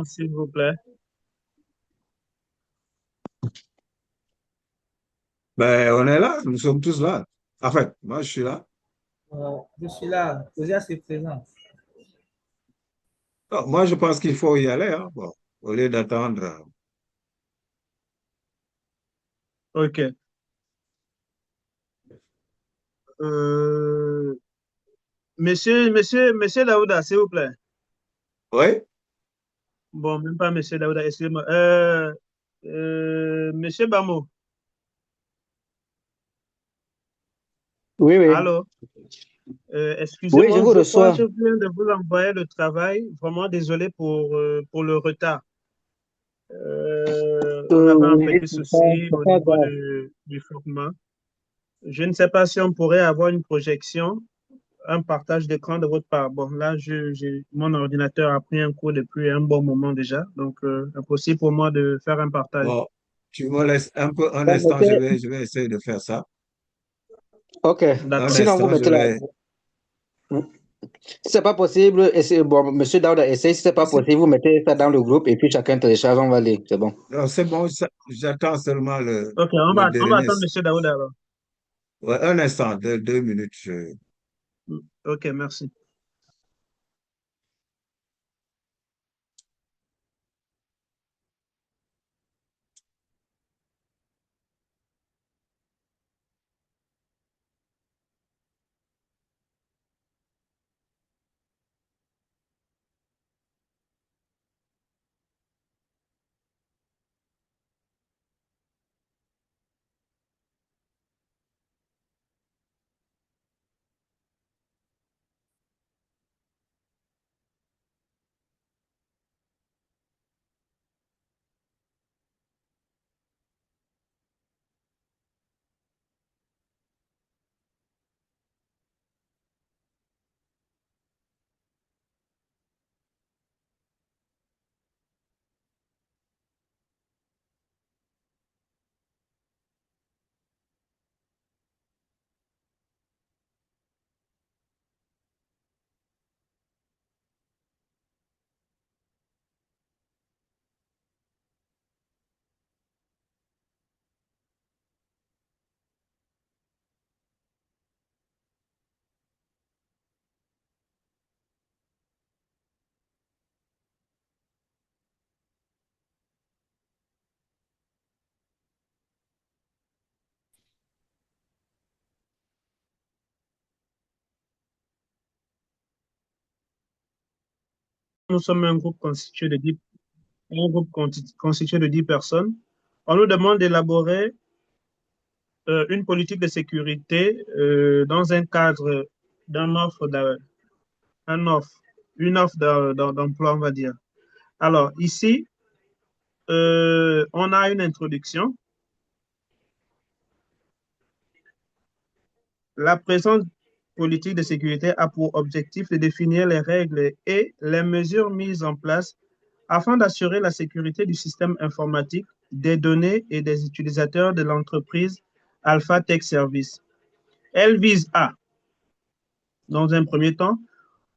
S'il vous plaît. Ben, on est là, nous sommes tous là. En fait, moi, je suis là. Je suis là. Déjà, c'est présent. Non, moi, je pense qu'il faut y aller, hein, bon, au lieu d'attendre. OK. Euh, monsieur Daouda, s'il vous plaît. Oui, Bon, même pas monsieur Daouda, excusez-moi. Monsieur Bamo, Oui, oui. allô? Oui, je Excusez-moi, vous je crois que je reçois. viens de vous envoyer le travail. Vraiment désolé pour le retard. On avait un Oui, petit souci c'est au pas niveau grave. du format. Je ne sais pas si on pourrait avoir une projection, un partage d'écran de votre part. Bon, là, mon ordinateur a pris un coup depuis un bon moment déjà, donc impossible pour moi de faire un partage. bon, tu me laisses un peu, un Bon, instant, mettez- je vais essayer de faire ça. OK. Un D'accord. Sinon, vous instant, je mettez là. vais. Si c'est pas possible, bon, Monsieur Daouda, essayez. Si c'est pas possible, vous mettez ça dans le groupe et puis chacun télécharge, on va lire. C'est bon. Non, c'est bon, j'attends seulement Ok, le on va dernier. attendre Monsieur Daouda alors. Ouais, un instant, 2 minutes. Ok, merci. Nous sommes un groupe constitué de 10, constitué de 10 personnes. On nous demande d'élaborer une politique de sécurité dans un cadre d'un offre, un offre, une offre d'emploi, on va dire. Alors, ici, on a une introduction. La présente politique de sécurité a pour objectif de définir les règles et les mesures mises en place afin d'assurer la sécurité du système informatique, des données et des utilisateurs de l'entreprise Alpha Tech Service. Elle vise à, dans un premier temps,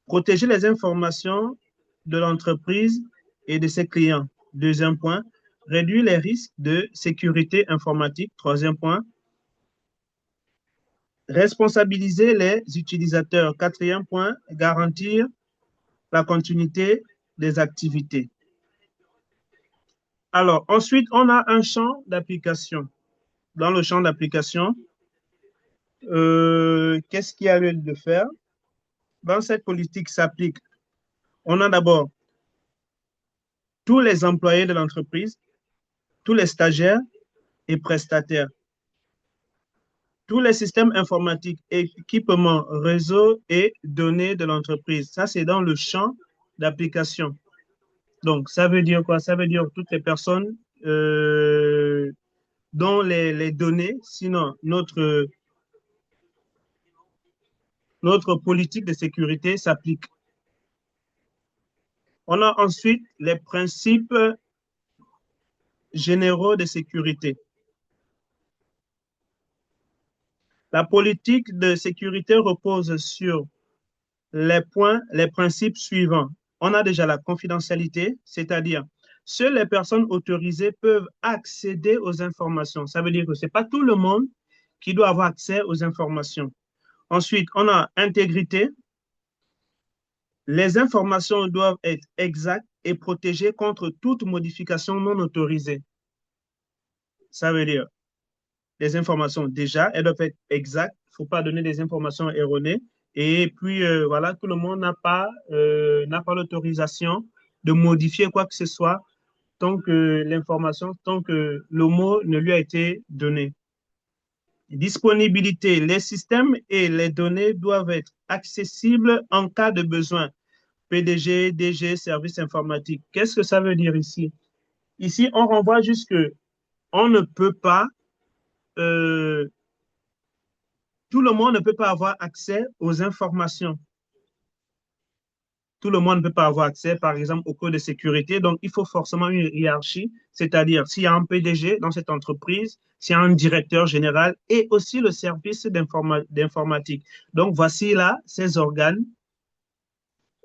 protéger les informations de l'entreprise et de ses clients. Deuxième point, réduire les risques de sécurité informatique. Troisième point, responsabiliser les utilisateurs. Quatrième point, garantir la continuité des activités. Alors, ensuite, on a un champ d'application. Dans le champ d'application, qu'est-ce qu'il y a lieu de faire? Dans cette politique s'applique, on a d'abord tous les employés de l'entreprise, tous les stagiaires et prestataires, tous les systèmes informatiques, équipements, réseaux et données de l'entreprise. Ça, c'est dans le champ d'application. Donc, ça veut dire quoi? Ça veut dire toutes les personnes dont les données, sinon notre politique de sécurité s'applique. On a ensuite les principes généraux de sécurité. La politique de sécurité repose sur les principes suivants. On a déjà la confidentialité, c'est-à-dire seules les personnes autorisées peuvent accéder aux informations. Ça veut dire que ce n'est pas tout le monde qui doit avoir accès aux informations. Ensuite, on a intégrité. Les informations doivent être exactes et protégées contre toute modification non autorisée. Ça veut dire les informations déjà, elles doivent être exactes. Il ne faut pas donner des informations erronées. Et puis, voilà, tout le monde n'a pas l'autorisation de modifier quoi que ce soit tant que le mot ne lui a été donné. Disponibilité. Les systèmes et les données doivent être accessibles en cas de besoin. PDG, DG, service informatique. Qu'est-ce que ça veut dire ici? Ici, on renvoie juste que on ne peut pas, euh, tout le monde ne peut pas avoir accès aux informations. Tout le monde ne peut pas avoir accès, par exemple, au code de sécurité. Donc, il faut forcément une hiérarchie, c'est-à-dire s'il y a un PDG dans cette entreprise, s'il y a un directeur général et aussi le service d'informatique. Donc, voici là ces organes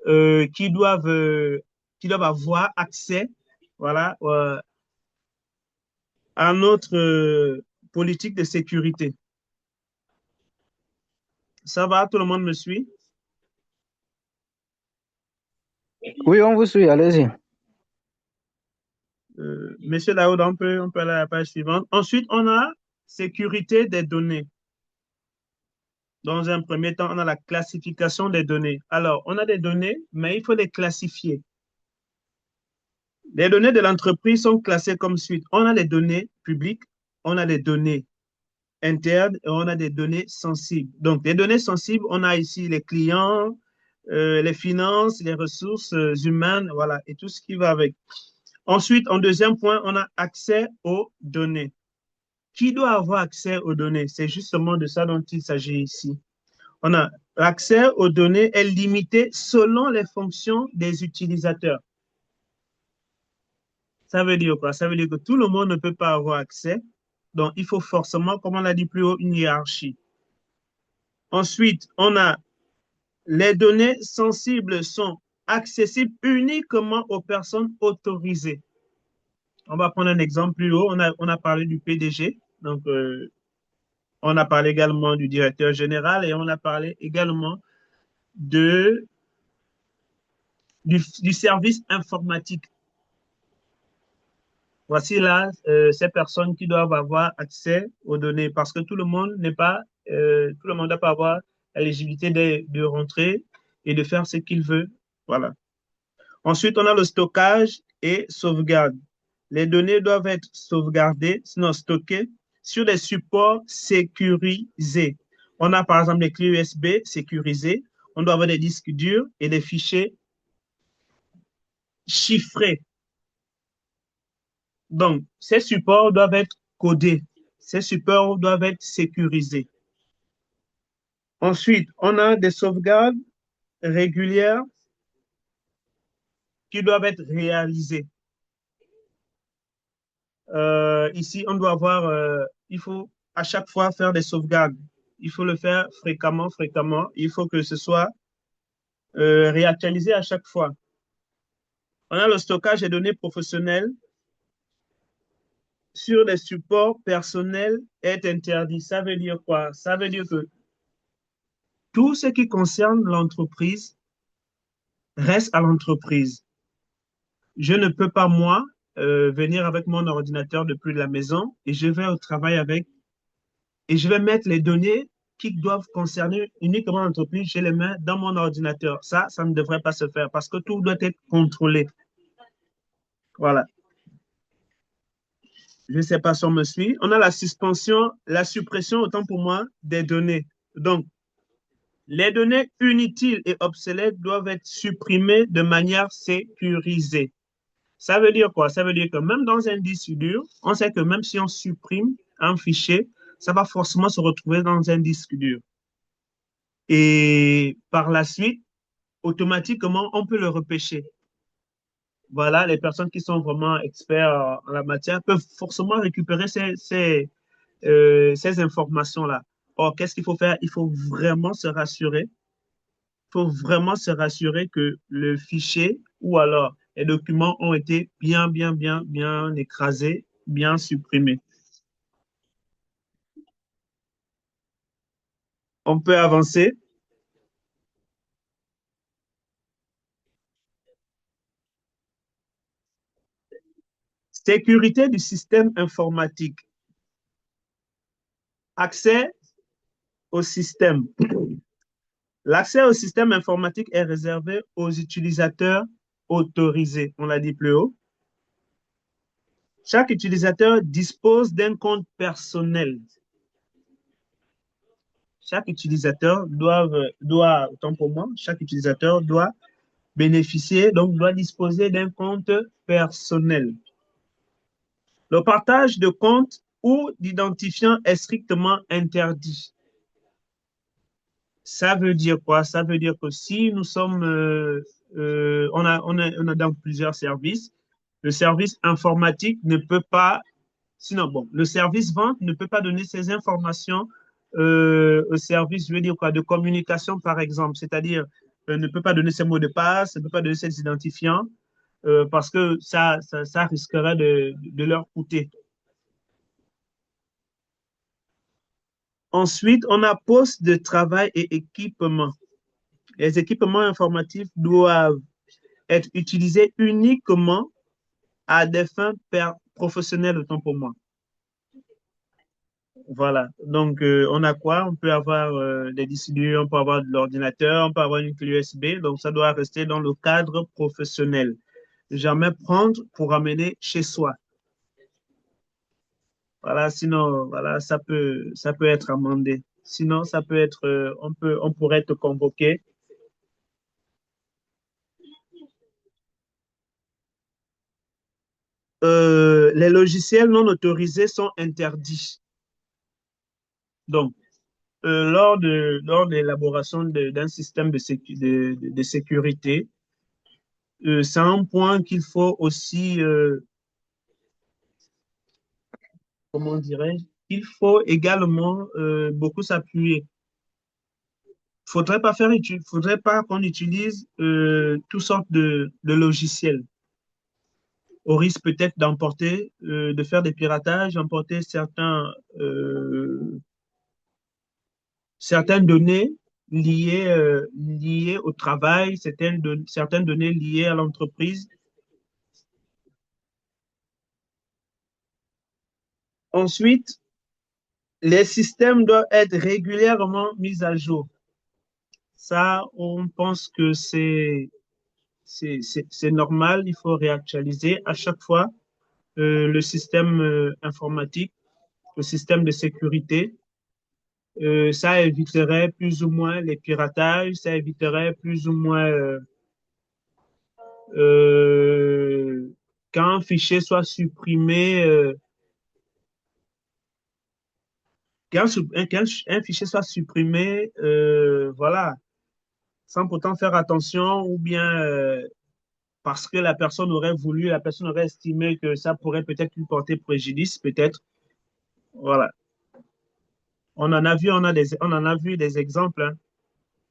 euh, qui doivent, euh, qui doivent avoir accès, voilà, à notre politique de sécurité. Ça va, tout le monde me suit? Oui, on vous suit, allez-y. Monsieur Daoud, on peut aller à la page suivante. Ensuite, on a sécurité des données. Dans un premier temps, on a la classification des données. Alors, on a des données, mais il faut les classifier. Les données de l'entreprise sont classées comme suit. On a les données publiques, on a les données internes et on a des données sensibles. Donc, les données sensibles, on a ici les clients, les finances, les ressources humaines, voilà, et tout ce qui va avec. Ensuite, en deuxième point, on a accès aux données. Qui doit avoir accès aux données? C'est justement de ça dont il s'agit ici. On a l'accès aux données est limité selon les fonctions des utilisateurs. Ça veut dire quoi? Ça veut dire que tout le monde ne peut pas avoir accès. Donc, il faut forcément, comme on l'a dit plus haut, une hiérarchie. Ensuite, on a les données sensibles sont accessibles uniquement aux personnes autorisées. On va prendre un exemple plus haut. On a parlé du PDG. Donc, on a parlé également du directeur général et on a parlé également de, du service informatique. Voici là ces personnes qui doivent avoir accès aux données parce que tout le monde n'est pas, tout le monde ne doit pas avoir l'éligibilité de rentrer et de faire ce qu'il veut. Voilà. Ensuite, on a le stockage et sauvegarde. Les données doivent être sauvegardées, sinon stockées, sur des supports sécurisés. On a par exemple des clés USB sécurisées. On doit avoir des disques durs et des fichiers chiffrés. Donc, ces supports doivent être codés. Ces supports doivent être sécurisés. Ensuite, on a des sauvegardes régulières qui doivent être réalisées. Ici, on doit avoir, il faut à chaque fois faire des sauvegardes. Il faut le faire fréquemment, fréquemment. Il faut que ce soit réactualisé à chaque fois. On a le stockage des données professionnelles sur des supports personnels est interdit. Ça veut dire quoi? Ça veut dire que tout ce qui concerne l'entreprise reste à l'entreprise. Je ne peux pas, moi, venir avec mon ordinateur depuis la maison et je vais au travail avec et je vais mettre les données qui doivent concerner uniquement l'entreprise, je les mets dans mon ordinateur. Ça ne devrait pas se faire parce que tout doit être contrôlé. Voilà. Je ne sais pas si on me suit. On a la suspension, la suppression, autant pour moi, des données. Donc, les données inutiles et obsolètes doivent être supprimées de manière sécurisée. Ça veut dire quoi? Ça veut dire que même dans un disque dur, on sait que même si on supprime un fichier, ça va forcément se retrouver dans un disque dur. Et par la suite, automatiquement, on peut le repêcher. Voilà, les personnes qui sont vraiment experts en la matière peuvent forcément récupérer ces informations-là. Or, qu'est-ce qu'il faut faire? Il faut vraiment se rassurer faut vraiment se rassurer que le fichier ou alors les documents ont été bien écrasés, bien supprimés. On peut avancer. Sécurité du système informatique. Accès au système. L'accès au système informatique est réservé aux utilisateurs autorisés. On l'a dit plus haut. Chaque utilisateur dispose d'un compte personnel. Chaque utilisateur autant pour moi, chaque utilisateur doit bénéficier, donc doit disposer d'un compte personnel. Le partage de comptes ou d'identifiants est strictement interdit. Ça veut dire quoi? Ça veut dire que si nous sommes, on a dans plusieurs services, le service informatique ne peut pas, sinon bon, le service vente ne peut pas donner ces informations au service, je veux dire quoi, de communication par exemple, c'est-à-dire ne peut pas donner ses mots de passe, ne peut pas donner ses identifiants parce que ça risquerait de leur coûter. Ensuite, on a poste de travail et équipement. Les équipements informatifs doivent être utilisés uniquement à des fins professionnelles, autant pour moi. Voilà. Donc, on a quoi? On peut avoir des disques durs, on peut avoir de l'ordinateur, on peut avoir une clé USB. Donc, ça doit rester dans le cadre professionnel. Jamais prendre pour amener chez soi. Voilà. Sinon, voilà, ça peut être amendé. Sinon, ça peut être, on pourrait te convoquer. Les logiciels non autorisés sont interdits. Donc, lors de l'élaboration d'un système de sécurité, c'est un point qu'il faut aussi, comment dirais-je, il faut également beaucoup s'appuyer. Faudrait pas qu'on utilise toutes sortes de logiciels au risque peut-être de faire des piratages, d'emporter certaines données liées au travail, certaines données liées à l'entreprise. Ensuite, les systèmes doivent être régulièrement mis à jour. Ça, on pense que c'est normal, il faut réactualiser à chaque fois le système informatique, le système de sécurité. Ça éviterait plus ou moins les piratages, ça éviterait plus ou moins euh, qu'un fichier soit supprimé, qu'un fichier soit supprimé, voilà, sans pourtant faire attention ou bien parce que la personne aurait estimé que ça pourrait peut-être lui porter préjudice, peut-être. Voilà. On en a vu des exemples. Hein.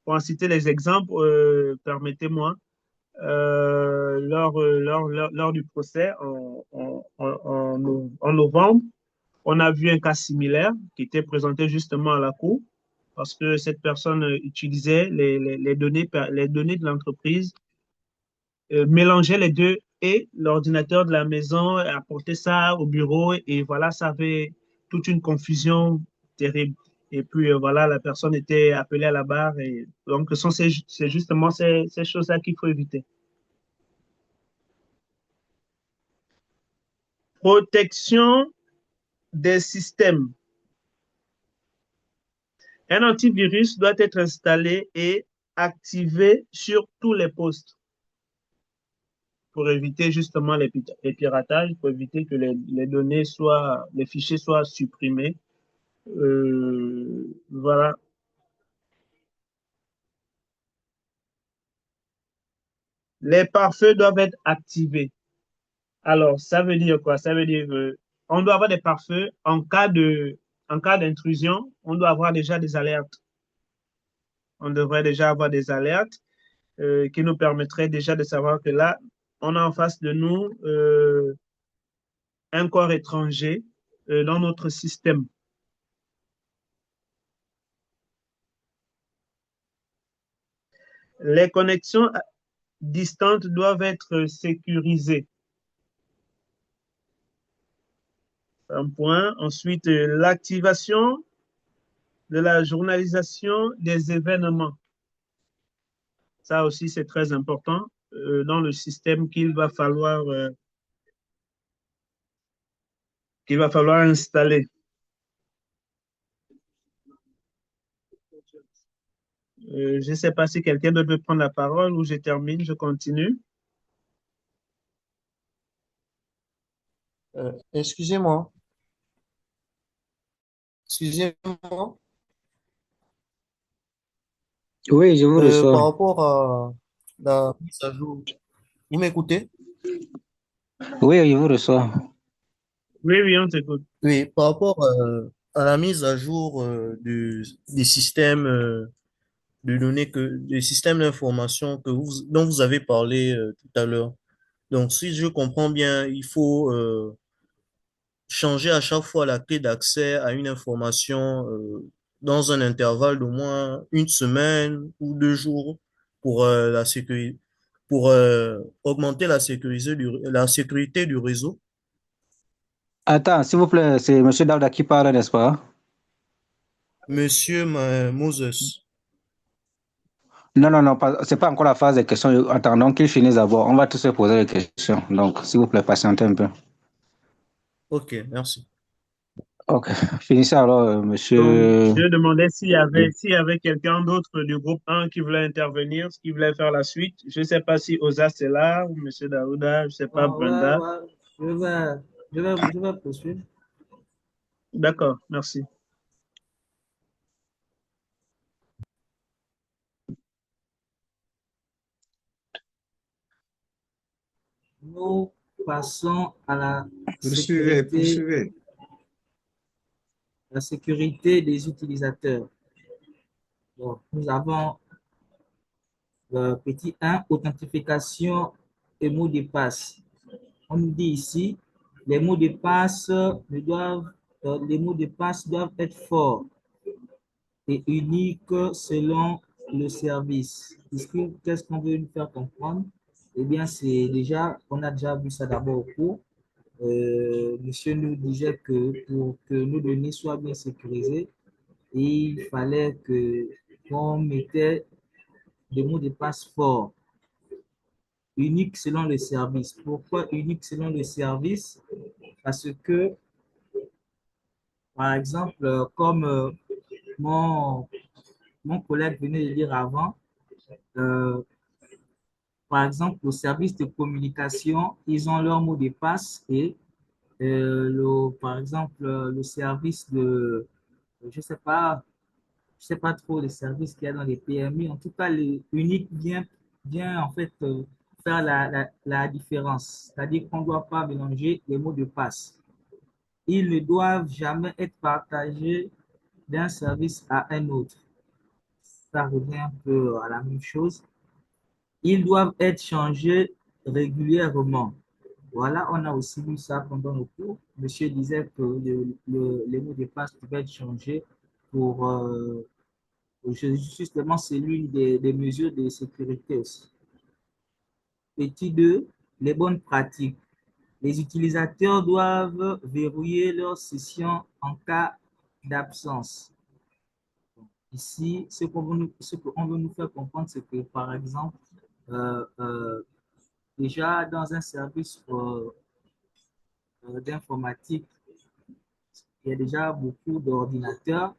Pour en citer les exemples, permettez-moi, lors du procès en novembre, on a vu un cas similaire qui était présenté justement à la cour parce que cette personne utilisait les données de l'entreprise, mélangeait les deux et l'ordinateur de la maison, apportait ça au bureau et voilà, ça avait toute une confusion terrible. Et puis voilà, la personne était appelée à la barre et donc c'est justement ces choses-là qu'il faut éviter. Protection des systèmes. Un antivirus doit être installé et activé sur tous les postes pour éviter justement les piratages, pour éviter que les données les fichiers soient supprimés. Voilà. Les pare-feux doivent être activés. Alors, ça veut dire quoi? Ça veut dire on doit avoir des pare-feux en cas d'intrusion, on doit avoir déjà des alertes. on devrait déjà avoir des alertes qui nous permettraient déjà de savoir que là, on a en face de nous un corps étranger dans notre système. Les connexions distantes doivent être sécurisées. Un point. Ensuite, l'activation de la journalisation des événements. Ça aussi, c'est très important dans le système qu'il va falloir installer. Je ne sais pas si quelqu'un veut prendre la parole ou je termine, je continue. Excusez-moi. Excusez-moi. Oui, je vous Par reçois. rapport à la mise à jour, vous m'écoutez? Oui, je vous reçois. Oui, oui, on t'écoute. Oui, par rapport à la mise à jour des systèmes de données des systèmes d'information dont vous avez parlé tout à l'heure. Donc, si je comprends bien, il faut changer à chaque fois la clé d'accès à une information dans un intervalle d'au moins une semaine ou 2 jours pour pour augmenter la sécurité du réseau. Attends, s'il vous plaît, c'est M. Davda qui parle, n'est-ce pas? Monsieur Moses. Non, non, non, c'est pas encore la phase des questions. Attendons qu'il finisse d'abord. On va tous se poser les questions. Donc, s'il vous plaît, patientez un peu. Ok, merci. Ok, finissez alors, Donc, monsieur. je demandais s'il y avait quelqu'un d'autre du groupe 1 qui voulait intervenir, qui voulait faire la suite. Je ne sais pas si Osas est là ou M. Daouda, je ne sais pas, Ah, ouais, Brenda. ouais, je vais poursuivre. D'accord, merci. Nous passons à Poursuivez, poursuivez. la sécurité des utilisateurs. Donc, nous avons petit 1, authentification et mot de passe. On nous dit ici, les mots de passe doivent être forts et uniques selon le service. Qu'est-ce qu'on veut nous faire comprendre? Eh bien, on a déjà vu ça d'abord au cours. Monsieur nous disait que pour que nos données soient bien sécurisées, il fallait qu'on mettait des mots de passe forts, uniques selon le service. Pourquoi unique selon le service? Parce que, par exemple, comme mon, mon collègue venait de dire avant, euh, par exemple, au service de communication, ils ont leur mot de passe et par exemple, le service je sais pas trop les services qu'il y a dans les PMI. En tout cas, l'unique vient en fait faire la différence. C'est-à-dire qu'on ne doit pas mélanger les mots de passe. Ils ne doivent jamais être partagés d'un service à un autre. Ça revient un peu à la même chose. Ils doivent être changés régulièrement. Voilà, on a aussi vu ça pendant le cours. Monsieur disait que les mots de passe pouvaient être changés pour justement, c'est l'une des mesures de sécurité aussi. Petit 2, les bonnes pratiques. Les utilisateurs doivent verrouiller leur session en cas d'absence. Ici, ce qu'on veut nous faire comprendre, c'est que, par exemple, euh, euh, déjà dans un service d'informatique, il y a déjà beaucoup d'ordinateurs.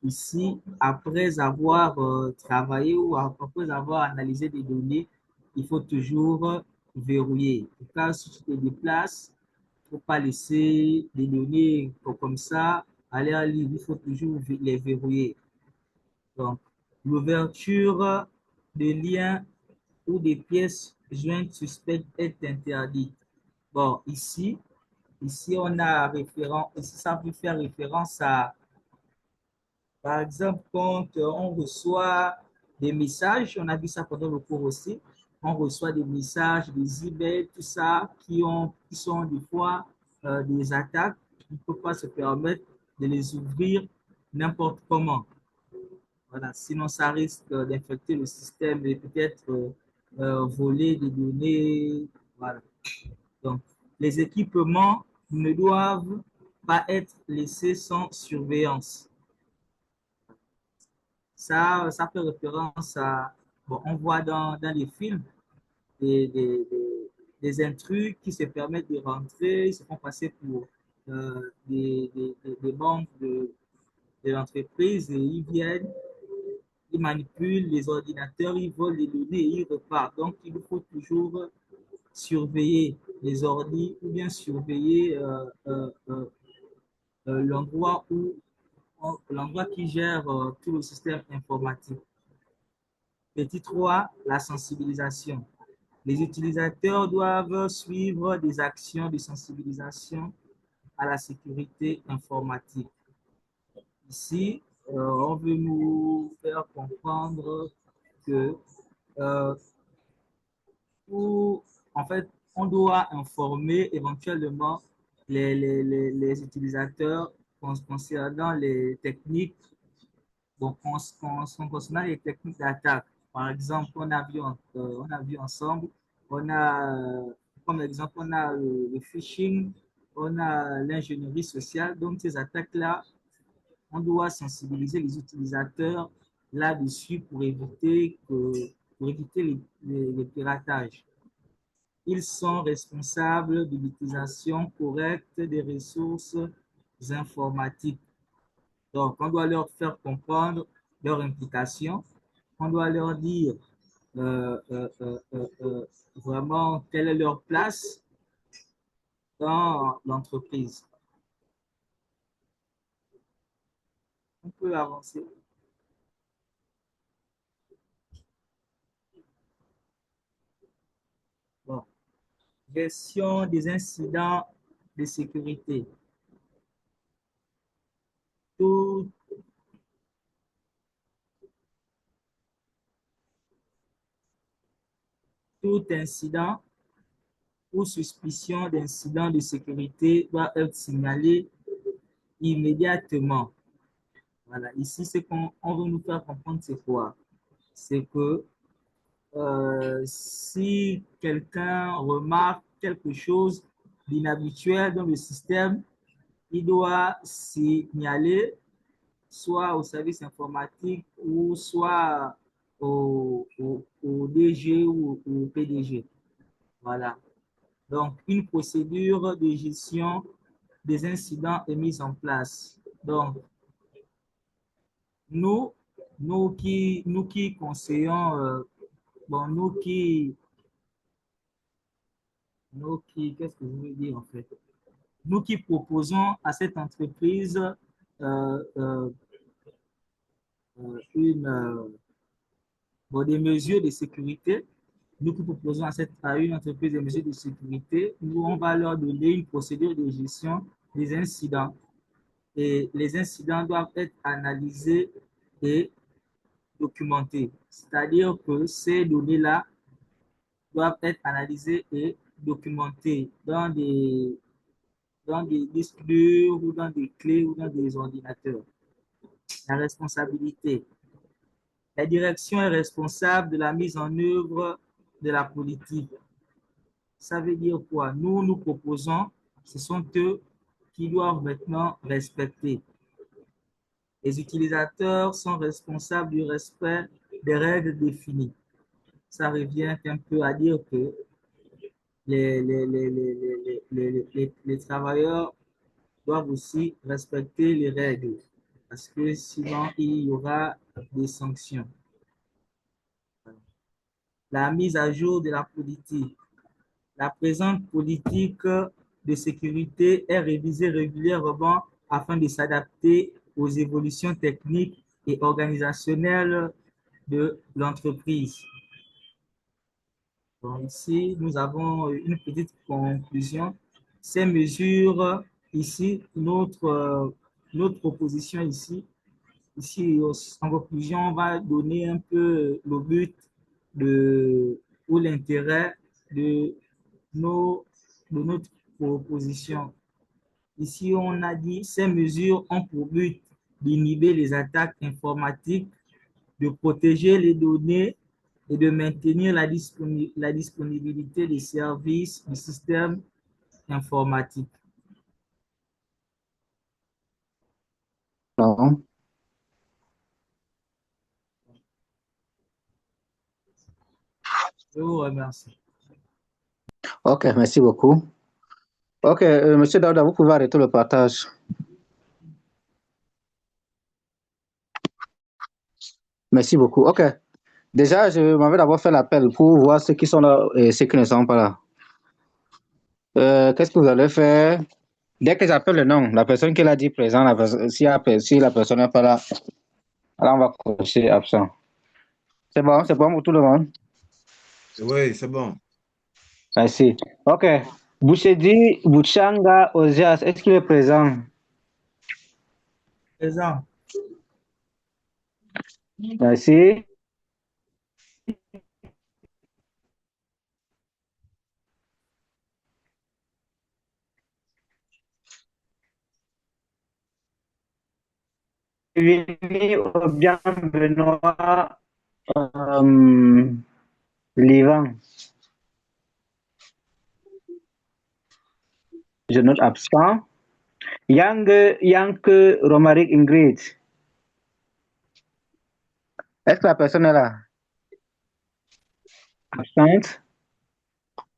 Ici, après avoir travaillé ou après avoir analysé des données, il faut toujours verrouiller. En tout cas, si tu te déplaces, il ne faut pas laisser des données comme ça aller en ligne. Il faut toujours les verrouiller. Donc, l'ouverture de liens ou des pièces jointes suspectes est interdite. Bon, ici on a ici, ça peut faire référence Par exemple, quand on reçoit des messages, on a vu ça pendant le cours aussi, on reçoit des messages, des emails, tout ça, qui sont des fois des attaques, on ne peut pas se permettre de les ouvrir n'importe comment. Voilà. Sinon, ça risque d'infecter le système et peut-être voler des données. Voilà. Donc, les équipements ne doivent pas être laissés sans surveillance. Ça fait référence à, bon, on voit dans les films des, des, des, des intrus qui se permettent de rentrer, ils se font passer pour des membres de l'entreprise et ils viennent, ils manipulent les ordinateurs, ils volent les données et ils repartent. Donc, il faut toujours surveiller les ordi ou bien surveiller l'endroit l'endroit qui gère tout le système informatique. Petit 3, la sensibilisation. Les utilisateurs doivent suivre des actions de sensibilisation à la sécurité informatique. Ici, on veut nous faire comprendre que en fait, on doit informer éventuellement les utilisateurs concernant les techniques, donc concernant les techniques d'attaque. Par exemple, on a vu ensemble, on a, comme exemple, on a le phishing, on a l'ingénierie sociale. Donc, ces attaques-là, on doit sensibiliser les utilisateurs là-dessus pour éviter les piratages. Ils sont responsables de l'utilisation correcte des ressources informatiques. Donc, on doit leur faire comprendre leur implication. On doit leur dire vraiment quelle est leur place dans l'entreprise. On peut avancer. Bon. Gestion des incidents de sécurité. Tout incident ou suspicion d'incident de sécurité doit être signalé immédiatement. Voilà, ici, ce qu'on veut nous faire comprendre, c'est quoi? C'est que si quelqu'un remarque quelque chose d'inhabituel dans le système, il doit signaler soit au service informatique ou soit au DG ou au PDG. Voilà. Donc, une procédure de gestion des incidents est mise en place. Donc, nous qui conseillons, bon, qu'est-ce que je veux dire en fait? Nous qui proposons à cette entreprise des mesures de sécurité, nous qui proposons à une entreprise des mesures de sécurité, nous, on va leur donner une procédure de gestion des incidents. Et les incidents doivent être analysés et documentés. C'est-à-dire que ces données-là doivent être analysées et documentées dans des disques durs ou dans des clés ou dans des ordinateurs. La responsabilité. La direction est responsable de la mise en œuvre de la politique. Ça veut dire quoi? Nous proposons, ce sont eux qui doivent maintenant respecter. Les utilisateurs sont responsables du respect des règles définies. Ça revient un peu à dire que les travailleurs doivent aussi respecter les règles parce que sinon il y aura des sanctions. La mise à jour de la politique. La présente politique de sécurité est révisée régulièrement afin de s'adapter aux évolutions techniques et organisationnelles de l'entreprise. Donc ici, nous avons une petite conclusion. Ces mesures ici, notre proposition ici ici, en conclusion, on va donner un peu le but ou l'intérêt de, de notre proposition. Ici, on a dit ces mesures ont pour but d'inhiber les attaques informatiques, de protéger les données et de maintenir la disponibilité des services du système informatique. Non. Je vous remercie. Ok, merci beaucoup. Ok, Monsieur Dauda, vous pouvez arrêter le partage. Merci beaucoup. Ok. Déjà, je m'en vais d'abord faire l'appel pour voir ceux qui sont là et ceux qui ne sont pas là. Qu'est-ce que vous allez faire? Dès que j'appelle le nom, la personne qui l'a dit présent, si la personne n'est pas là, alors on va cocher absent. C'est bon pour tout le monde? Oui, c'est bon. Merci. Ok. Bouchedi Bouchanga Ozias, est-ce qu'il est présent? Présent. Merci. Vini Obiang Benoît Livan. Je note absent. Yank Romaric Ingrid. Est-ce que la personne est là? Absente.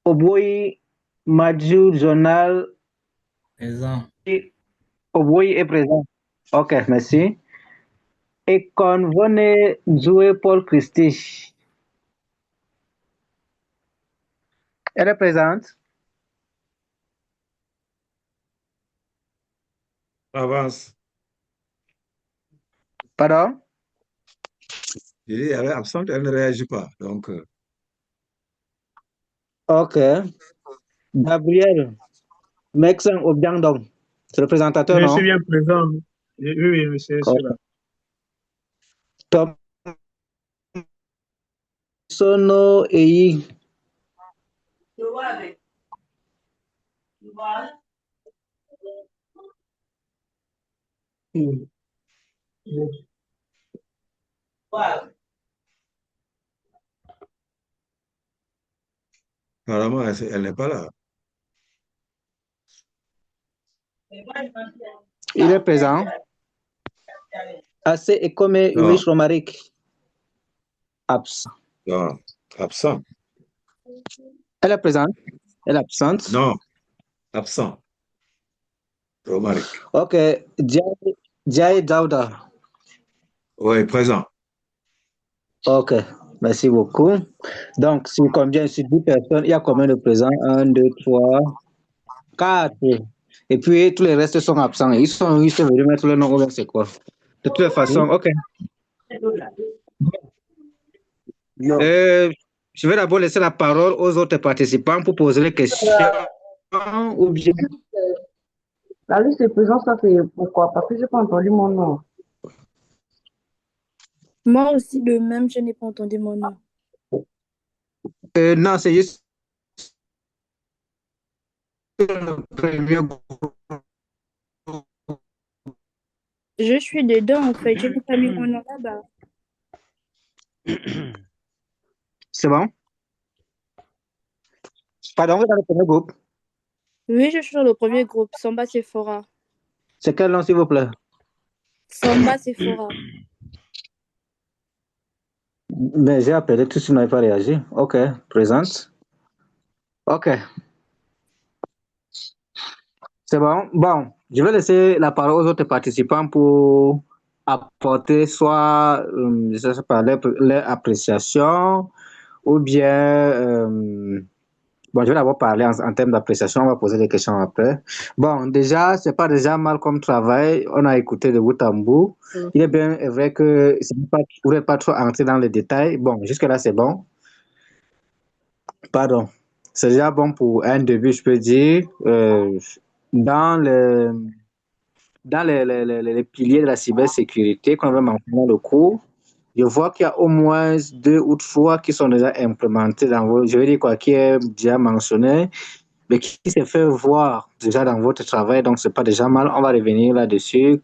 Oboyi Madjou Journal. Présent. Oboyi est présent. Ok, merci. Et Convone Joué Paul Christie. Elle est présente? Avance. Pardon? Je dis, elle est absente, elle ne réagit pas. Donc, Ok. Gabriel Mexen Obiangdong. C'est le présentateur, Je suis non? bien présent. Oui, monsieur, je suis là. Tom Sono Eyi. apparemment, elle n'est pas là. Il est présent. Assez Ekome Non, Ulrich Romaric. Absent. non, absent. Elle est présente. Elle est absente. Non, absent. Romaric. Ok. Jai Dauda. Oui, présent. Ok. Merci beaucoup. Donc, si combien, sur 10 personnes, il y a combien de présents? 1, 2, 3, 4. Et puis, tous les restes sont absents. Ils sont venus mettre le nom ou bien c'est quoi? De toute façon, ok. Je vais d'abord laisser la parole aux autres participants pour poser les questions ou bien. La liste de présence, ça c'est pourquoi? Parce que je n'ai pas entendu mon nom. Moi aussi, de même, je n'ai pas entendu mon nom. Non, c'est juste le premier groupe. Je suis dedans, en fait. Je n'ai pas mis mon nom là-bas. C'est bon? Pardon, vous êtes dans le premier groupe. Oui, je suis dans le premier groupe, Samba Sephora. C'est quel nom, s'il vous plaît? Samba Sephora. Mais j'ai appelé, tout le monde n'a pas réagi. Ok, présente. Ok, c'est bon. Bon, je vais laisser la parole aux autres participants pour apporter soit, je sais pas, leur appréciation ou bien, bon, je vais d'abord parler en termes d'appréciation, on va poser des questions après. Bon, déjà, c'est pas déjà mal comme travail, on a écouté de bout en bout. Il est bien vrai que vous n'êtes pas trop entrer dans les détails. Bon, jusque-là, c'est bon. Pardon. C'est déjà bon pour un début, je peux dire. Dans dans les piliers de la cybersécurité qu'on va mentionner dans le cours, je vois qu'il y a au moins 2 ou 3 qui sont déjà implémentés dans vos, je vais dire quoi, qui est déjà mentionné, mais qui s'est fait voir déjà dans votre travail, donc c'est pas déjà mal. On va revenir là-dessus.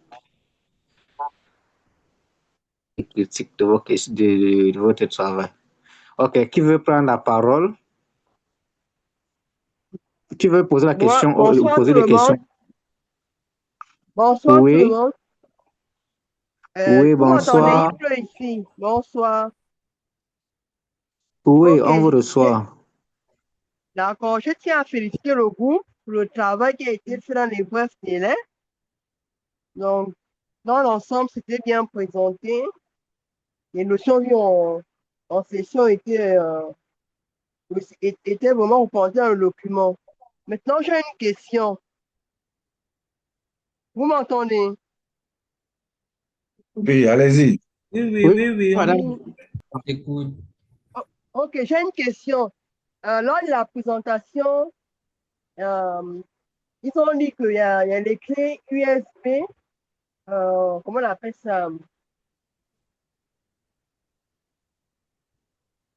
Les critiques de, de votre travail. Ok, qui veut prendre la parole? Qui veut poser la question ou Bonsoir poser tout des le monde. questions? Bonsoir tout le Oui, monde. oui, Vous m'entendez? bonsoir. Il pleut ici. Bonsoir. Oui, Ok, on vous reçoit. d'accord. Je tiens à féliciter le groupe pour le travail qui a été fait dans les brefs délais. Donc, dans l'ensemble, c'était bien présenté. Les notions vues en session étaient vraiment reportées dans le document. Maintenant, j'ai une question. Vous m'entendez? Oui, allez-y. Oui, oui, Oui, oui, oui, madame. on t'écoute. Oh, ok, j'ai une question. Lors de la présentation, euh, ils ont dit qu'il y a les clés USB, comment on appelle ça?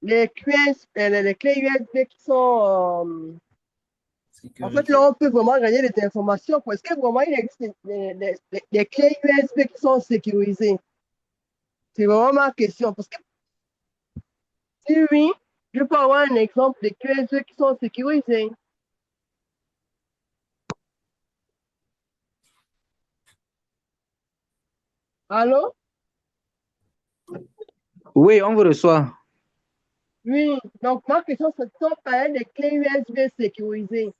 Les les clés USB qui sont, en fait, Sécurité. là, on peut vraiment gagner des informations. Est-ce que vraiment il existe des clés USB qui sont sécurisées? C'est vraiment ma question. Parce que si oui, je peux avoir un exemple de clés USB qui sont sécurisées. Allô? Oui, on vous reçoit. Oui. Donc, ma question, c'est si on parlait des clés USB sécurisées.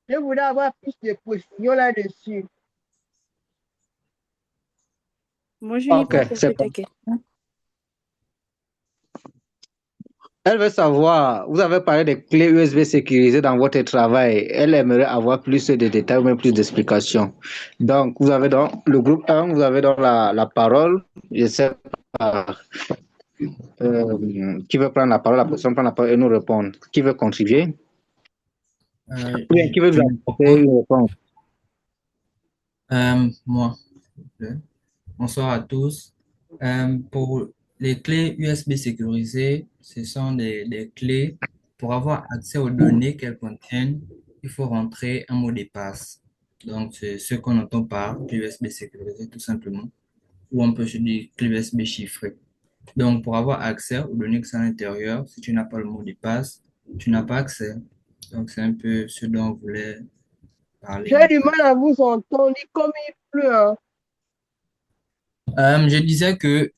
Je voudrais avoir plus de précisions là-dessus. Moi, je n'ai Ok, pas c'est compris bon. ta question. Elle veut savoir, vous avez parlé des clés USB sécurisées dans votre travail. Elle aimerait avoir plus de détails ou même plus d'explications. Donc, vous avez dans le groupe 1, vous avez dans la parole. Je sais pas qui veut prendre la parole, la personne prend la parole et nous répondre. Qui veut contribuer? Ou bien qui veut Je nous me apporter propose, une réponse? moi, s'il vous plaît. Bonsoir à tous. Pour les clés USB sécurisées, ce sont des clés. Pour avoir accès aux données qu'elles contiennent, il faut rentrer un mot de passe. Donc, c'est ce qu'on entend par clé USB sécurisée, tout simplement. Ou on peut se dire clé USB chiffrée. Donc, pour avoir accès aux données qui sont à l'intérieur, si tu n'as pas le mot de passe, tu n'as pas accès. Donc, c'est un peu ce dont on voulait parler J'ai en du mal bref. à vous entendre comme il pleut, hein. Je disais que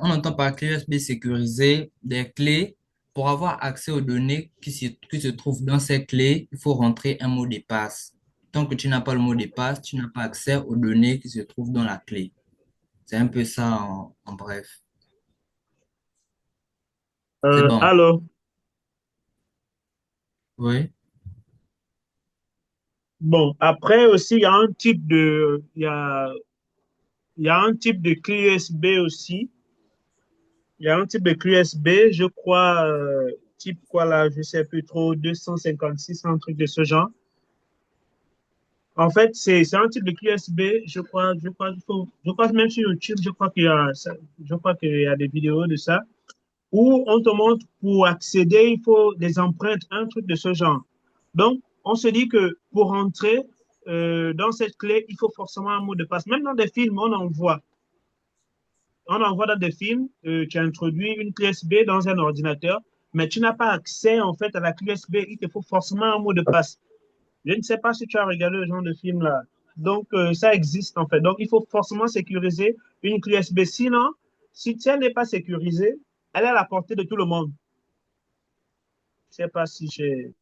on entend par clé USB sécurisée des clés. Pour avoir accès aux données qui se trouvent dans ces clés, il faut rentrer un mot de passe. Tant que tu n'as pas le mot de passe, tu n'as pas accès aux données qui se trouvent dans la clé. C'est un peu ça en bref. C'est bon. Alors, Oui. bon, après aussi, il y a un type de clé USB aussi. Il y a un type de clé USB, je crois, type quoi là, je sais plus trop, 256, un truc de ce genre. En fait, c'est un type de clé USB, je crois même sur YouTube, je crois qu'il y a des vidéos de ça, où on te montre pour accéder, il faut des empreintes, un truc de ce genre. Donc, on se dit que pour entrer dans cette clé, il faut forcément un mot de passe. Même dans des films, on en voit dans des films, tu introduis une clé USB dans un ordinateur, mais tu n'as pas accès en fait à la clé USB, il te faut forcément un mot de passe. Je ne sais pas si tu as regardé ce genre de film là. Donc, ça existe en fait. Donc, il faut forcément sécuriser une clé USB. Sinon, si elle n'est pas sécurisée, elle est à la portée de tout le monde. Je ne sais pas si j'ai.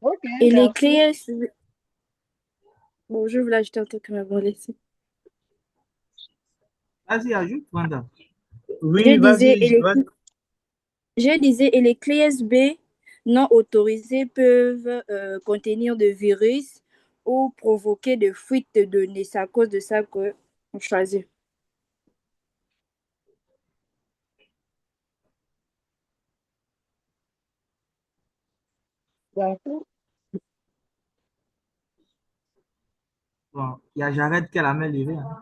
Ok, Et les merci. clés, bon, je voulais ajouter un truc, mais bon, laissez. Vas-y, ajoute, Wanda. Je Oui, disais, vas-y, vas-y. et les clés USB non autorisées peuvent contenir des virus ou provoquer des fuites de données. C'est à cause de ça qu'on choisit. D'accord. Bon, il y a Jared qui a la main levée. Hein.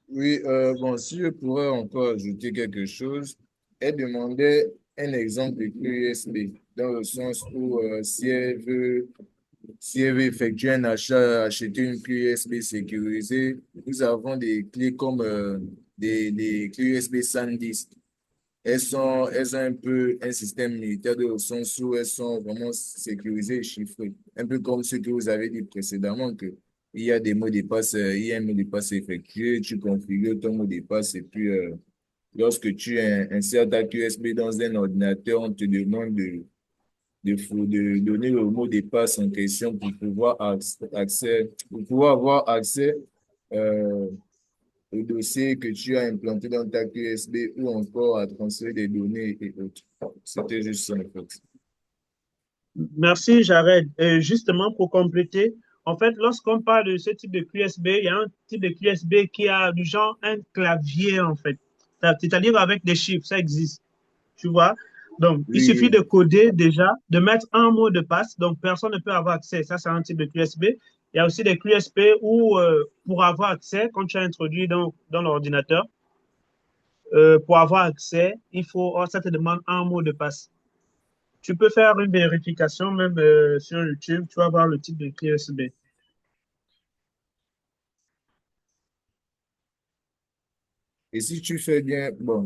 Oui, bon, si je pourrais encore ajouter quelque chose, elle demandait un exemple de clé USB, dans le sens où si elle veut effectuer un achat, acheter une clé USB sécurisée, nous avons des clés comme des clés USB SanDisk. Elles ont un peu un système militaire de le sens où elles sont vraiment sécurisées et chiffrées. Un peu comme ce que vous avez dit précédemment, que il y a des mots de passe, il y a un mot de passe effectué, tu configures ton mot de passe et puis lorsque tu insères ta clé USB dans un ordinateur, on te demande de donner le mot de passe en question pour pouvoir pour pouvoir avoir accès euh, au dossier que tu as implanté dans ta clé USB ou encore à transférer des données et autres. C'était juste ça, en fait. Merci, Jared. Justement, pour compléter, en fait, lorsqu'on parle de ce type de QSB, il y a un type de QSB qui a du genre un clavier, en fait. C'est-à-dire avec des chiffres, ça existe. Tu vois? Donc, il Oui, suffit oui. de coder déjà, de mettre un mot de passe, donc personne ne peut avoir accès. Ça, c'est un type de QSB. Il y a aussi des QSB où, pour avoir accès, quand tu as introduit dans l'ordinateur, pour avoir accès, ça te demande un mot de passe. Tu peux faire une vérification même sur YouTube, tu vas voir le type de clé USB. Et si tu fais bien, bon,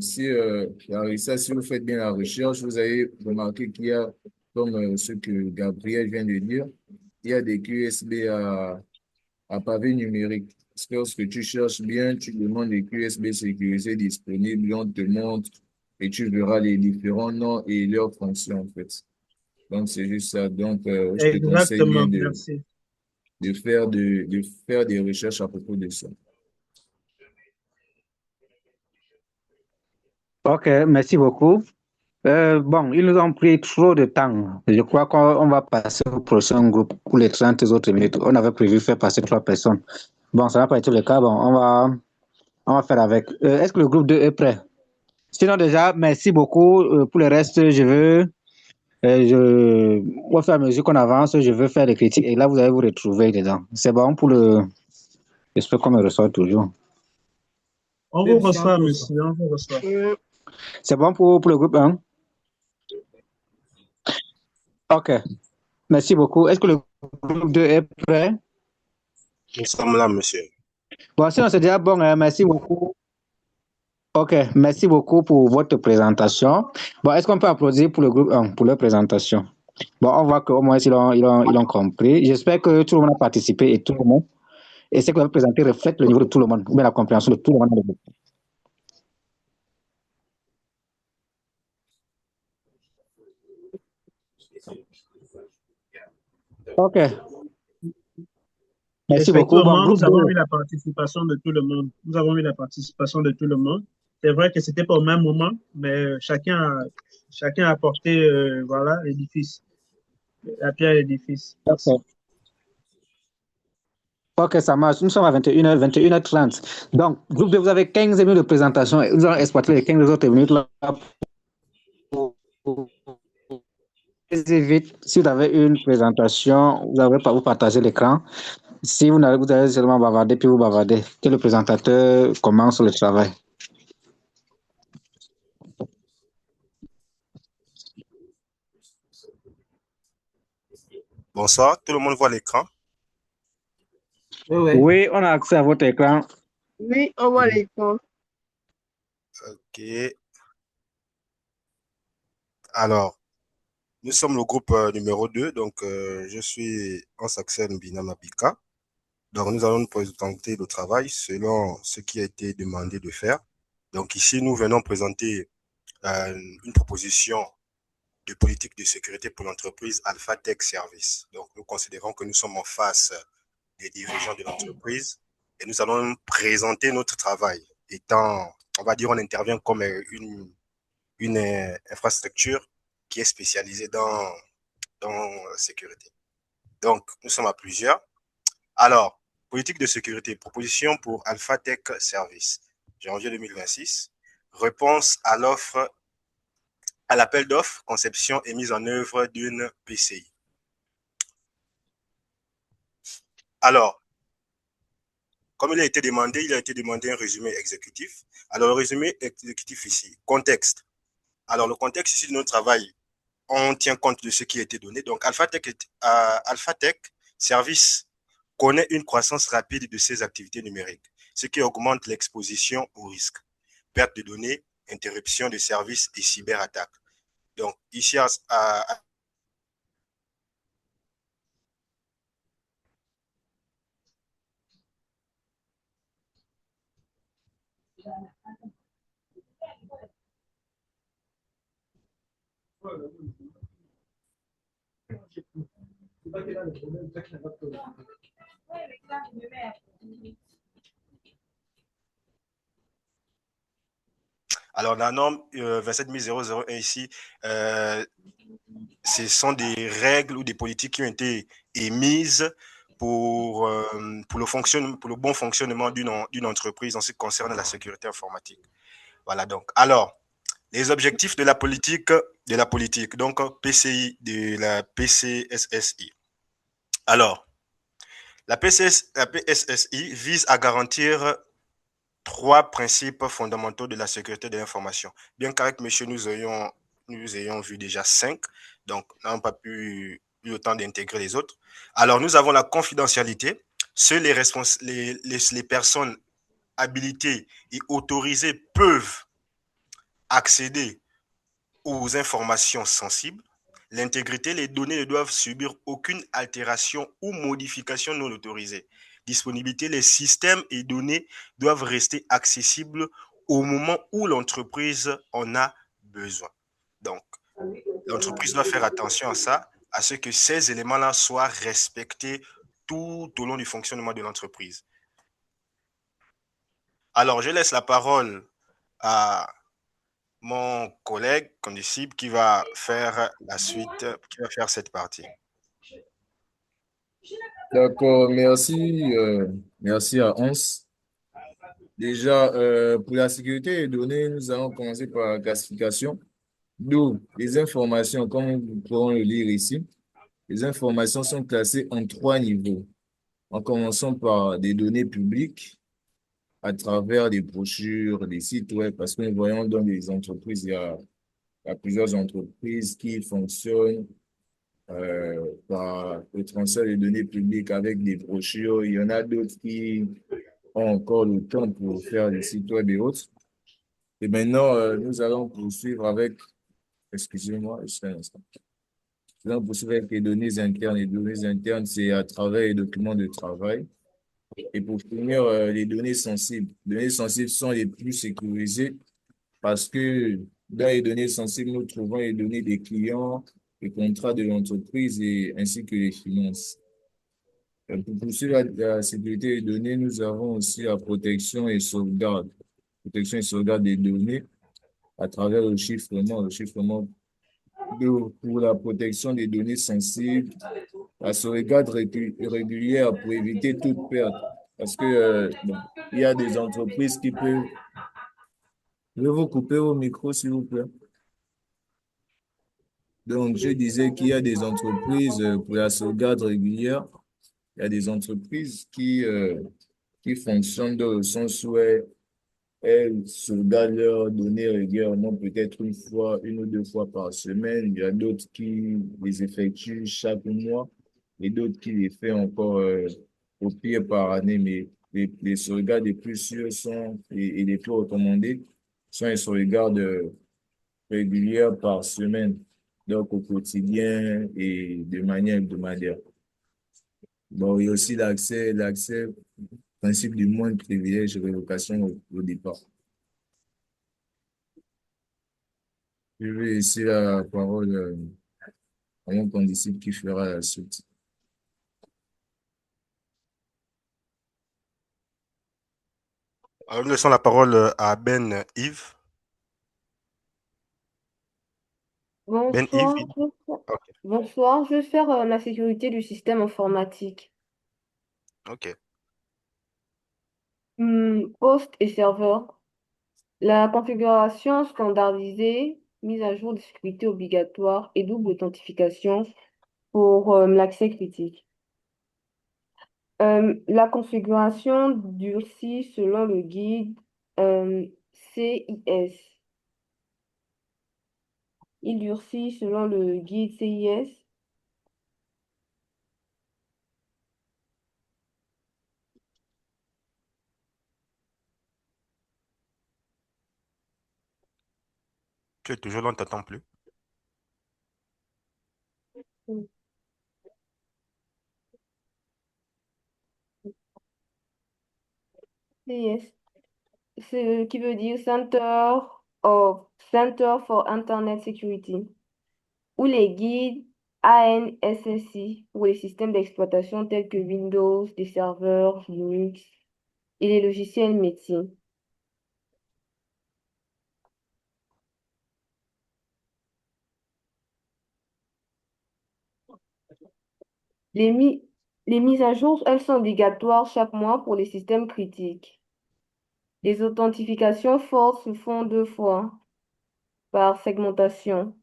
Larissa, si vous faites bien la recherche, vous avez remarqué qu'il y a, comme ce que Gabriel vient de dire, il y a des QSB à pavé numérique. Parce que lorsque tu cherches bien, tu demandes des QSB sécurisés disponibles, on te montre et tu verras les différents noms et leurs fonctions, en fait. Donc, c'est juste ça. Donc, je te conseille bien Exactement, merci. de faire des recherches à propos de ça. Ok, merci beaucoup. Bon, ils nous ont pris trop de temps. Je crois qu'on va passer au prochain groupe pour les 30 autres minutes. On avait prévu faire passer 3 personnes. Bon, ça n'a pas été le cas. Bon, on va faire avec. Est-ce que le groupe 2 est prêt? Sinon, déjà, merci beaucoup. Pour le reste, au fur et à mesure qu'on avance, je veux faire des critiques. Et là, vous allez vous retrouver dedans. C'est bon pour le. J'espère qu'on me reçoit toujours. On vous reçoit, monsieur, on vous reçoit. C'est bon pour le groupe 1? Ok, merci beaucoup. Est-ce que le groupe 2 est prêt? Nous sommes là, monsieur. Bon, sinon, c'est déjà bon. Merci beaucoup. Ok, merci beaucoup pour votre présentation. Bon, est-ce qu'on peut applaudir pour le groupe 1, pour leur présentation? Bon, on voit qu'au moins, ils l'ont compris. J'espère que tout le monde a participé et tout le monde. Et ce que vous avez présenté reflète le niveau de tout le monde, ou bien la compréhension de tout le monde. Ok, merci beaucoup. Bon, Effectivement, groupe nous 2. avons eu la participation de tout le monde. Nous avons eu la participation de tout le monde. C'est vrai que c'était pas au même moment, mais chacun a apporté, voilà, l'édifice, la pierre à l'édifice. Ok. Ok, ça marche. Nous sommes à 21h, 21h30. Donc, groupe 2, vous avez 15 minutes de présentation. Nous allons exploiter les 15 autres minutes là pour vite. Si vous avez une présentation, vous avez pas vous partager l'écran. Si vous n'avez, vous allez seulement bavarder, puis vous bavardez. Que le présentateur commence le travail. Bonsoir, tout le monde voit l'écran? Oui, on a accès à votre écran. Oui, on voit l'écran. Ok. Alors, nous sommes le groupe numéro 2, donc je suis Ansaxel Binamabika. Donc, nous allons nous présenter le travail selon ce qui a été demandé de faire. Donc, ici, nous venons présenter une proposition de politique de sécurité pour l'entreprise Alpha Tech Service. Donc, nous considérons que nous sommes en face des dirigeants de l'entreprise et nous allons présenter notre travail. Étant, on va dire, on intervient comme une infrastructure qui est spécialisée dans la sécurité. Donc, nous sommes à plusieurs. Alors, politique de sécurité, proposition pour Alpha Tech Service, janvier 2026. Réponse à l'offre, à l'appel d'offres, conception et mise en œuvre d'une PCI. Alors, comme il a été demandé un résumé exécutif. Alors, le résumé exécutif ici, contexte. Alors, le contexte ici de notre travail, on tient compte de ce qui a été donné. Donc, AlphaTech Service connaît une croissance rapide de ses activités numériques, ce qui augmente l'exposition aux risques, perte de données, interruption de services et cyberattaques. Donc, ici, alors, la norme 27001 ici, ce sont des règles ou des politiques qui ont été émises pour le bon fonctionnement d'une entreprise en ce qui concerne la sécurité informatique. Voilà donc. Alors, les objectifs de la politique, donc PCI, de la PCSSI. Alors, la PSSI vise à garantir 3 principes fondamentaux de la sécurité de l'information. Bien qu'avec monsieur, nous ayons vu déjà 5, donc nous n'avons pas eu le temps d'intégrer les autres. Alors, nous avons la confidentialité. Seules les personnes habilitées et autorisées peuvent accéder aux informations sensibles. L'intégrité, les données ne doivent subir aucune altération ou modification non autorisée. Disponibilité, les systèmes et données doivent rester accessibles au moment où l'entreprise en a besoin. Donc, l'entreprise doit faire attention à ça, à ce que ces éléments-là soient respectés tout au long du fonctionnement de l'entreprise. Alors, je laisse la parole à mon collègue condisciple qui va faire la suite, qui va faire cette partie. D'accord, merci à Hans. Déjà, pour la sécurité des données, nous allons commencer par la classification. D'où les informations, comme nous pourrons le lire ici, les informations sont classées en 3 niveaux. En commençant par des données publiques à travers des brochures, des sites web, parce que nous voyons dans les entreprises, il y a plusieurs entreprises qui fonctionnent par le transfert de données publiques avec des brochures. Il y en a d'autres qui ont encore le temps pour faire des sites web et autres. Et maintenant, nous allons poursuivre avec, excusez-moi, juste un instant. Nous allons poursuivre avec les données internes. Les données internes, c'est à travers les documents de travail. Et pour finir, les données sensibles. Les données sensibles sont les plus sécurisées parce que dans les données sensibles, nous trouvons les données des clients, les contrats de l'entreprise et ainsi que les finances. Pour poursuivre la sécurité des données, nous avons aussi la protection et sauvegarde. Protection et sauvegarde des données à travers le chiffrement. Le chiffrement pour la protection des données sensibles, la sauvegarde régulière pour éviter toute perte. Parce que bon, il y a des entreprises qui peuvent... Je vais vous couper au micro, s'il vous plaît. Donc, je disais qu'il y a des entreprises pour la sauvegarde régulière. Il y a des entreprises qui fonctionnent dans le sens où elles sauvegardent leurs données régulièrement, peut-être une ou 2 fois par semaine. Il y a d'autres qui les effectuent chaque mois et d'autres qui les font encore au pire par année. Mais les sauvegardes les plus sûres et les plus recommandées sont les sauvegardes régulières par semaine, donc au quotidien et de manière hebdomadaire. Bon, il y a aussi l'accès, principe du moins de privilège, révocation au départ. Je vais laisser la parole à mon condisciple qui fera la suite. Alors, nous laissons la parole à Ben Yves. Ben Bonsoir, Yves. Ok. bonsoir, je vais faire la sécurité du système informatique. Ok. Host et serveur. La configuration standardisée, mise à jour de sécurité obligatoire et double authentification pour l'accès critique. La configuration durcit selon le guide CIS. Il durcit selon le guide CIS. Tu es toujours là, on ne t'attend plus. CIS, ce qui veut dire Center for Internet Security, ou les guides ANSSI pour les systèmes d'exploitation tels que Windows, des serveurs Linux et les logiciels métiers. Les, mi- les mises à jour, elles sont obligatoires chaque mois pour les systèmes critiques. Les authentifications fortes se font 2 fois par segmentation.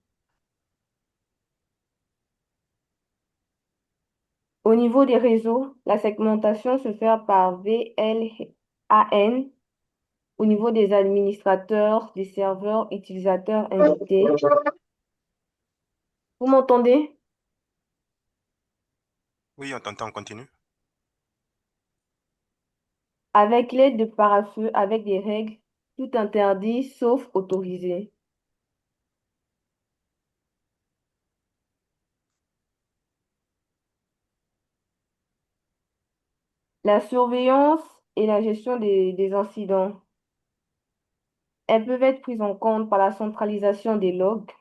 Au niveau des réseaux, la segmentation se fait par VLAN. Au niveau des administrateurs, des serveurs utilisateurs invités. Vous m'entendez? Oui, on t'entend, on continue. Avec l'aide de pare-feu, avec des règles, tout interdit sauf autorisé. La surveillance et la gestion des incidents. Elles peuvent être prises en compte par la centralisation des logs,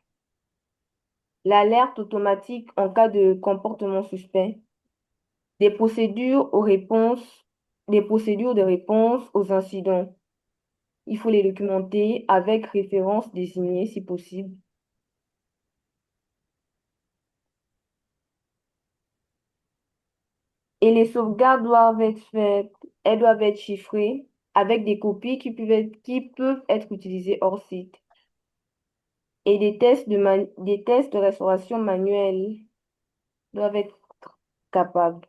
l'alerte automatique en cas de comportement suspect, des procédures des procédures de réponse aux incidents. Il faut les documenter avec référence désignée si possible. Et les sauvegardes doivent être faites, elles doivent être chiffrées avec des copies qui peuvent être utilisées hors site. Et des tests de restauration manuelle doivent être capables.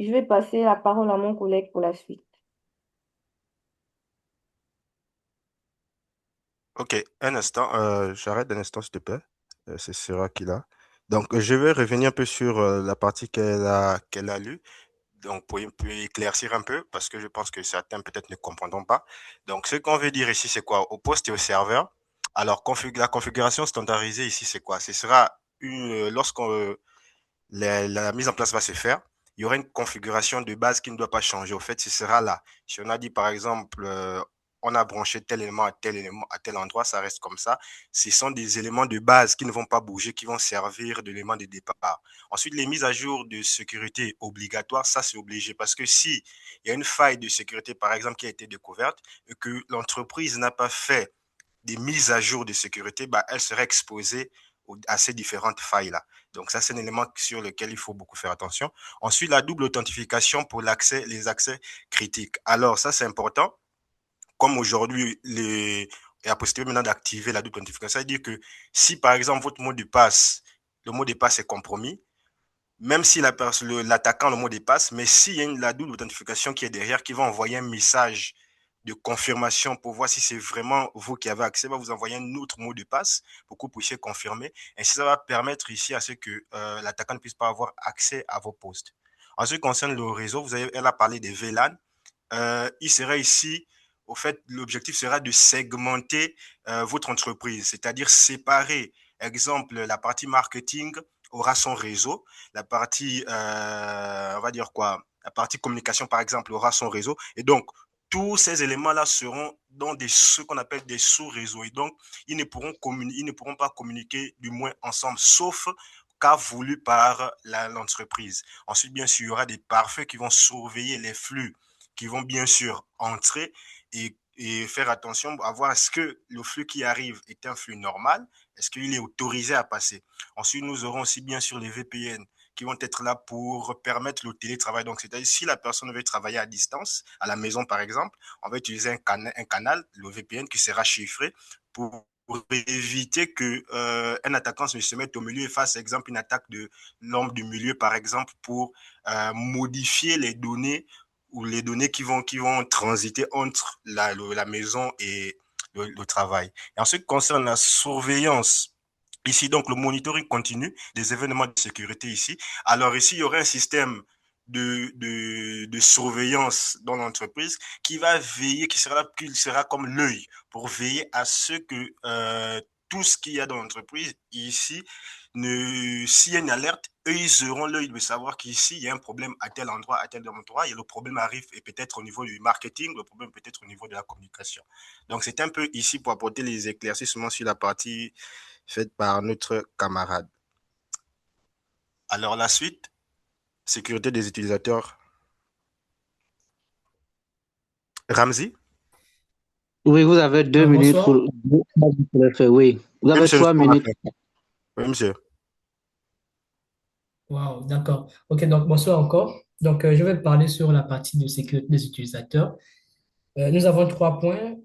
Je vais passer la parole à mon collègue pour la suite. Ok, un instant, j'arrête un instant, s'il te plaît. C'est Sarah qui l'a. Donc, je vais revenir un peu sur la partie qu'elle a lue. Donc, pour éclaircir un peu, parce que je pense que certains peut-être ne comprendront pas. Donc, ce qu'on veut dire ici, c'est quoi? Au poste et au serveur. Alors, la configuration standardisée ici, c'est quoi? Ce sera lorsqu'on la mise en place va se faire, il y aura une configuration de base qui ne doit pas changer. Au fait, ce sera là. Si on a dit, par exemple, on a branché tel élément à tel élément à tel endroit, ça reste comme ça. Ce sont des éléments de base qui ne vont pas bouger, qui vont servir d'éléments de départ. Ensuite, les mises à jour de sécurité obligatoires, ça c'est obligé parce que si il y a une faille de sécurité, par exemple, qui a été découverte et que l'entreprise n'a pas fait des mises à jour de sécurité, bah, elle serait exposée à ces différentes failles-là. Donc ça, c'est un élément sur lequel il faut beaucoup faire attention. Ensuite, la double authentification pour les accès critiques. Alors ça, c'est important. Comme aujourd'hui, et a posteriori maintenant d'activer la double authentification, ça veut dire que si par exemple votre mot de passe, le mot de passe est compromis, même si l'attaquant le mot de passe, mais s'il y a la double authentification qui est derrière, qui va envoyer un message de confirmation pour voir si c'est vraiment vous qui avez accès, va vous envoyer un autre mot de passe pour que vous puissiez confirmer. Ainsi, ça va permettre ici à ce que l'attaquant ne puisse pas avoir accès à vos postes. En ce qui concerne le réseau, elle a parlé des VLAN. Il serait ici, au fait, l'objectif sera de segmenter votre entreprise, c'est-à-dire séparer, exemple, la partie marketing aura son réseau, la partie, on va dire quoi, la partie communication, par exemple, aura son réseau. Et donc, tous ces éléments-là seront dans ce qu'on appelle des sous-réseaux. Et donc, ils ne pourront pas communiquer du moins ensemble, sauf cas voulu par l'entreprise. Ensuite, bien sûr, il y aura des pare-feux qui vont surveiller les flux qui vont bien sûr entrer et faire attention à voir est-ce que le flux qui arrive est un flux normal, est-ce qu'il est autorisé à passer. Ensuite, nous aurons aussi bien sûr les VPN qui vont être là pour permettre le télétravail. Donc, c'est-à-dire si la personne veut travailler à distance, à la maison par exemple, on va utiliser un canal, le VPN qui sera chiffré pour pour éviter que un attaquant se mette au milieu et fasse, exemple, une attaque de l'homme du milieu, par exemple, pour modifier les données ou les données qui vont transiter entre la maison et le travail. Et en ce qui concerne la surveillance, ici, donc, le monitoring continu des événements de sécurité ici. Alors ici, il y aurait un système de surveillance dans l'entreprise qui va veiller, qui sera comme l'œil pour veiller à ce que tout ce qu'il y a dans l'entreprise ici, s'il y a une alerte, eux, ils auront l'œil de savoir qu'ici, il y a un problème à tel endroit, et le problème arrive, et peut-être au niveau du marketing, le problème peut-être au niveau de la communication. Donc, c'est un peu ici pour apporter les éclaircissements sur la partie faite par notre camarade. Alors, la suite, sécurité des utilisateurs. Ramzi? Oui, vous avez 2 minutes pour le faire. Oui, vous avez 3 minutes. Oui, monsieur. Wow, d'accord. Ok, donc bonsoir encore. Donc, je vais parler sur la partie de sécurité des utilisateurs. Nous avons 3 points.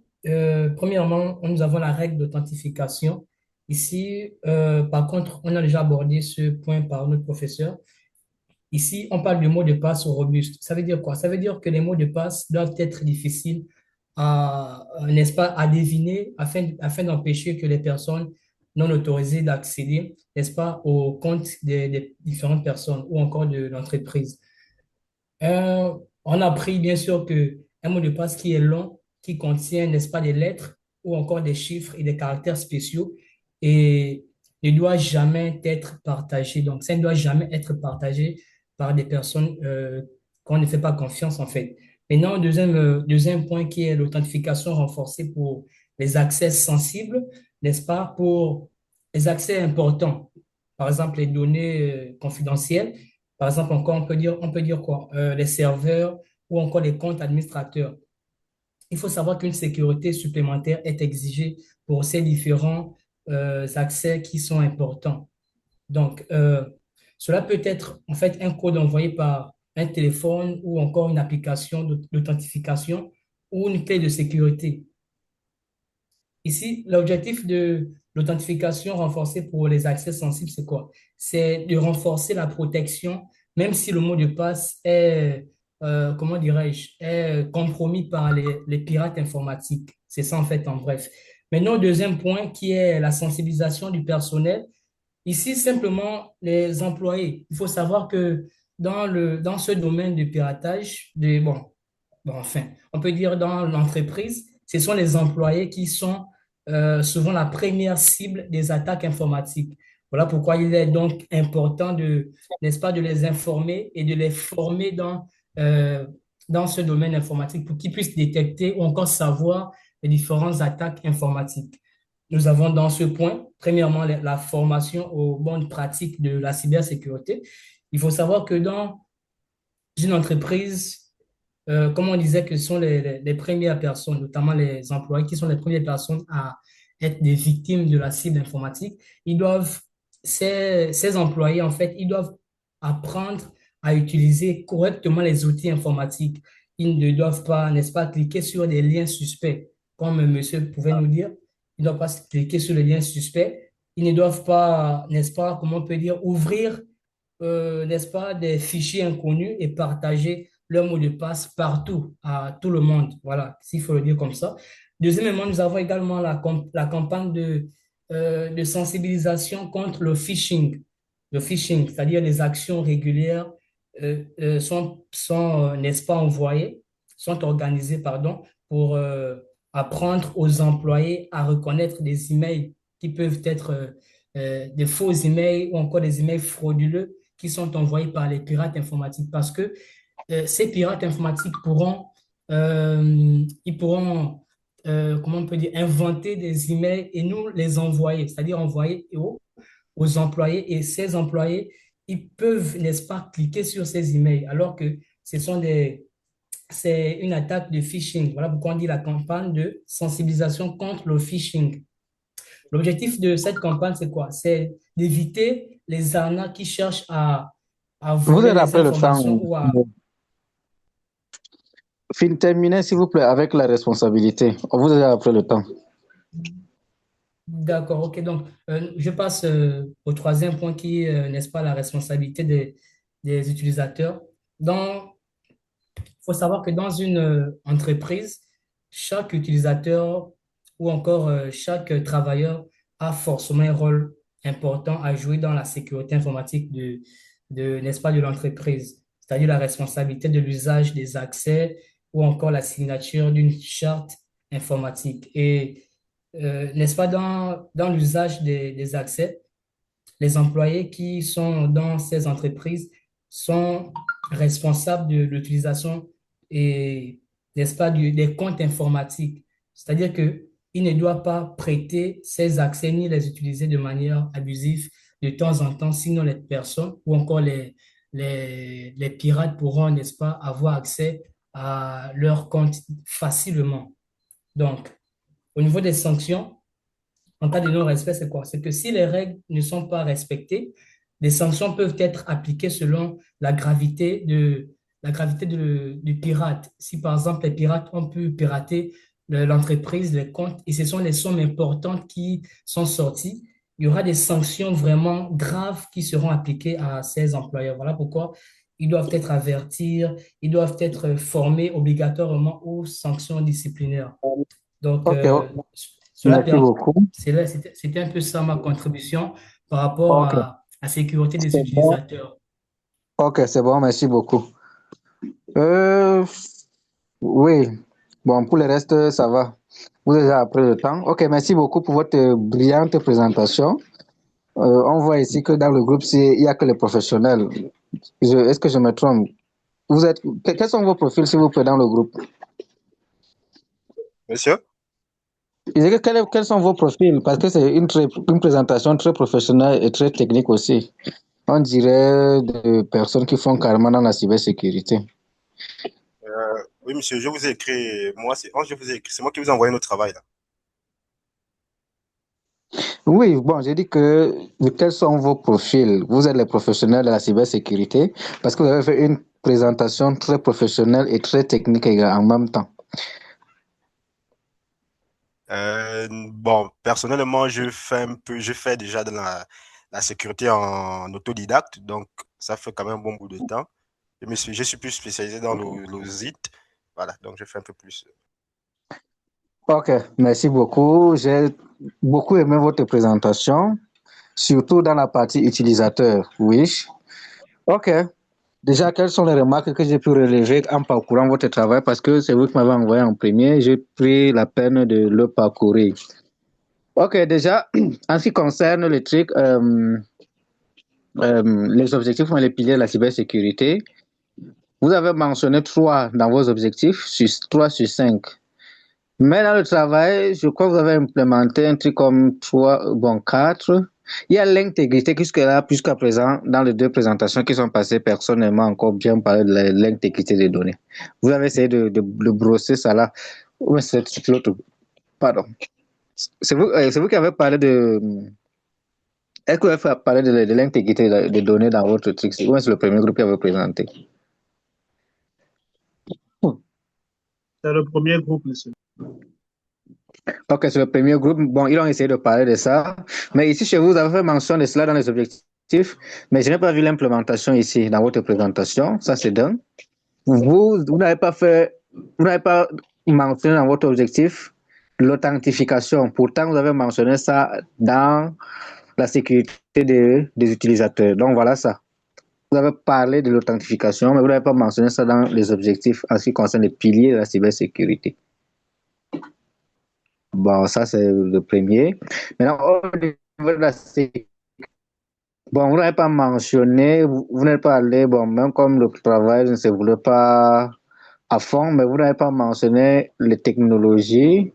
Premièrement, nous avons la règle d'authentification. Ici, par contre, on a déjà abordé ce point par notre professeur. Ici, on parle de mots de passe robustes. Ça veut dire quoi? Ça veut dire que les mots de passe doivent être difficiles n'est-ce pas, à deviner afin d'empêcher que les personnes non autorisées d'accéder, n'est-ce pas, aux comptes des différentes personnes ou encore de l'entreprise. On a appris bien sûr qu'un mot de passe qui est long, qui contient, n'est-ce pas, des lettres ou encore des chiffres et des caractères spéciaux et ne doit jamais être partagé. Donc, ça ne doit jamais être partagé par des personnes qu'on ne fait pas confiance en fait. Maintenant, deuxième point qui est l'authentification renforcée pour les accès sensibles, n'est-ce pas, pour les accès importants, par exemple les données confidentielles. Par exemple, encore, on peut dire quoi? Les serveurs ou encore les comptes administrateurs. Il faut savoir qu'une sécurité supplémentaire est exigée pour ces différents accès qui sont importants. Donc, cela peut être en fait un code envoyé par un téléphone ou encore une application d'authentification ou une clé de sécurité. Ici, l'objectif de l'authentification renforcée pour les accès sensibles, c'est quoi? C'est de renforcer la protection, même si le mot de passe est, comment dirais-je, est compromis par les pirates informatiques. C'est ça en fait en bref. Maintenant, deuxième point qui est la sensibilisation du personnel. Ici, simplement, les employés. Il faut savoir que dans ce domaine du piratage, enfin, on peut dire dans l'entreprise, ce sont les employés qui sont souvent la première cible des attaques informatiques. Voilà pourquoi il est donc important n'est-ce pas, de les informer et de les former dans ce domaine informatique pour qu'ils puissent détecter ou encore savoir les différentes attaques informatiques. Nous avons dans ce point, premièrement, la formation aux bonnes pratiques de la cybersécurité. Il faut savoir que dans une entreprise, comme on disait que ce sont les premières personnes, notamment les employés, qui sont les premières personnes à être des victimes de la cible informatique, ces employés, en fait, ils doivent apprendre à utiliser correctement les outils informatiques. Ils ne doivent pas, n'est-ce pas, cliquer sur des liens suspects, comme monsieur pouvait nous dire. Ils ne doivent pas cliquer sur les liens suspects. Ils ne doivent pas, n'est-ce pas, comment on peut dire, ouvrir, n'est-ce pas, des fichiers inconnus et partager leur mot de passe partout, à tout le monde. Voilà, s'il faut le dire comme ça. Deuxièmement, nous avons également la campagne de sensibilisation contre le phishing. Le phishing, c'est-à-dire les actions régulières sont n'est-ce pas, sont organisées, pardon, pour apprendre aux employés à reconnaître des emails qui peuvent être des faux emails ou encore des emails frauduleux qui sont envoyés par les pirates informatiques parce que ces pirates informatiques pourront, comment on peut dire, inventer des emails et nous les envoyer, c'est-à-dire envoyer aux employés et ces employés, ils peuvent, n'est-ce pas, cliquer sur ces emails alors que c'est une attaque de phishing. Voilà pourquoi on dit la campagne de sensibilisation contre le phishing. L'objectif de cette campagne, c'est quoi? C'est d'éviter les arnaques qui cherchent à voler les informations ou à... Terminez, s'il vous plaît, avec la responsabilité. On vous a après le temps. D'accord, ok. Donc, je passe au troisième point qui est, n'est-ce pas, la responsabilité des utilisateurs. Il faut savoir que dans une entreprise, chaque utilisateur ou encore chaque travailleur a forcément un rôle important à jouer dans la sécurité informatique n'est-ce pas, de l'entreprise, c'est-à-dire la responsabilité de l'usage des accès ou encore la signature d'une charte informatique. Et n'est-ce pas, dans l'usage des accès, les employés qui sont dans ces entreprises sont responsables de l'utilisation et, n'est-ce pas, des comptes informatiques. C'est-à-dire qu'ils ne doivent pas prêter ces accès ni les utiliser de manière abusive de temps en temps, sinon les personnes ou encore les pirates pourront, n'est-ce pas, avoir accès à leurs comptes facilement. Donc, au niveau des sanctions, en cas de non-respect, c'est quoi? C'est que si les règles ne sont pas respectées, des sanctions peuvent être appliquées selon du pirate. Si par exemple les pirates ont pu pirater l'entreprise, les comptes, et ce sont les sommes importantes qui sont sorties, il y aura des sanctions vraiment graves qui seront appliquées à ces employeurs. Voilà pourquoi ils doivent être avertis, ils doivent être formés obligatoirement aux sanctions disciplinaires. Donc, Ok, cela merci permet, beaucoup. c'était un peu ça ma contribution par rapport Ok, à la sécurité des c'est bon. utilisateurs. Ok, c'est bon, merci beaucoup. Euh, oui, bon, pour le reste, ça va. Vous avez appris le temps. Ok, merci beaucoup pour votre brillante présentation. On voit ici que dans le groupe, il n'y a que les professionnels. Est-ce que je me trompe? Quels sont vos profils, s'il vous plaît, dans le groupe? Monsieur? Je disais que quels sont vos profils? Parce que c'est une présentation très professionnelle et très technique aussi. On dirait de personnes qui font carrément dans la cybersécurité. Oui, monsieur, je vous ai écrit, moi, je vous ai écrit, c'est moi qui vous ai envoyé notre travail là. Oui, bon, j'ai dit que quels sont vos profils? Vous êtes les professionnels de la cybersécurité parce que vous avez fait une présentation très professionnelle et très technique en même temps. Bon, personnellement, je fais déjà de la sécurité en autodidacte, donc ça fait quand même un bon bout de temps. Je suis plus spécialisé dans l'audit. Voilà, donc je fais un peu plus. Ok, merci beaucoup. J'ai beaucoup aimé votre présentation, surtout dans la partie utilisateur. Oui. Ok. Déjà, quelles sont les remarques que j'ai pu relever en parcourant votre travail? Parce que c'est vous qui m'avez envoyé en premier, j'ai pris la peine de le parcourir. Ok, déjà, en ce qui concerne le truc, les objectifs ou les piliers de la cybersécurité, vous avez mentionné 3 dans vos objectifs, 3 sur 5. Mais dans le travail, je crois que vous avez implémenté un truc comme 4. Il y a l'intégrité jusqu'à présent, dans les 2 présentations qui sont passées, personne ne m'a encore bien parlé de l'intégrité des données. Vous avez essayé de brosser ça là. Oui, c'est l'autre. Pardon. C'est vous qui avez parlé de. Est-ce que vous avez parlé de l'intégrité des données dans votre truc? Ou c'est le premier groupe qui avait présenté? C'est le premier groupe, monsieur. Ok, c'est le premier groupe. Bon, ils ont essayé de parler de ça. Mais ici, chez vous, vous avez fait mention de cela dans les objectifs. Mais je n'ai pas vu l'implémentation ici dans votre présentation. Ça, c'est dingue. Vous n'avez pas mentionné dans votre objectif l'authentification. Pourtant, vous avez mentionné ça dans la sécurité des utilisateurs. Donc, voilà ça. Vous avez parlé de l'authentification, mais vous n'avez pas mentionné ça dans les objectifs en ce qui concerne les piliers de la cybersécurité. Bon, ça, c'est le premier. Maintenant, au niveau de la sécurité, bon, vous n'avez pas mentionné, vous n'êtes pas allé, bon, même comme le travail ne se voulait pas à fond, mais vous n'avez pas mentionné les technologies,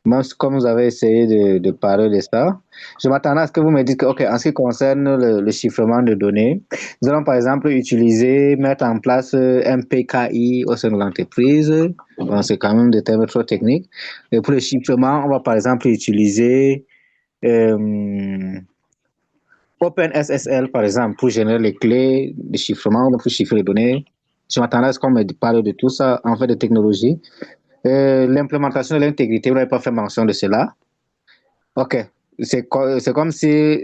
même comme vous avez essayé de parler de ça. Je m'attendais à ce que vous me dites que, OK, en ce qui concerne le chiffrement de données, nous allons par exemple mettre en place un PKI au sein de l'entreprise. Bon, c'est quand même des termes trop techniques. Et pour le chiffrement, on va par exemple utiliser OpenSSL, par exemple, pour générer les clés de chiffrement, pour chiffrer les données. Je m'attendais à ce qu'on me parle de tout ça, en fait, de technologie. L'implémentation de l'intégrité, vous n'avez pas fait mention de cela. Ok. C'est comme si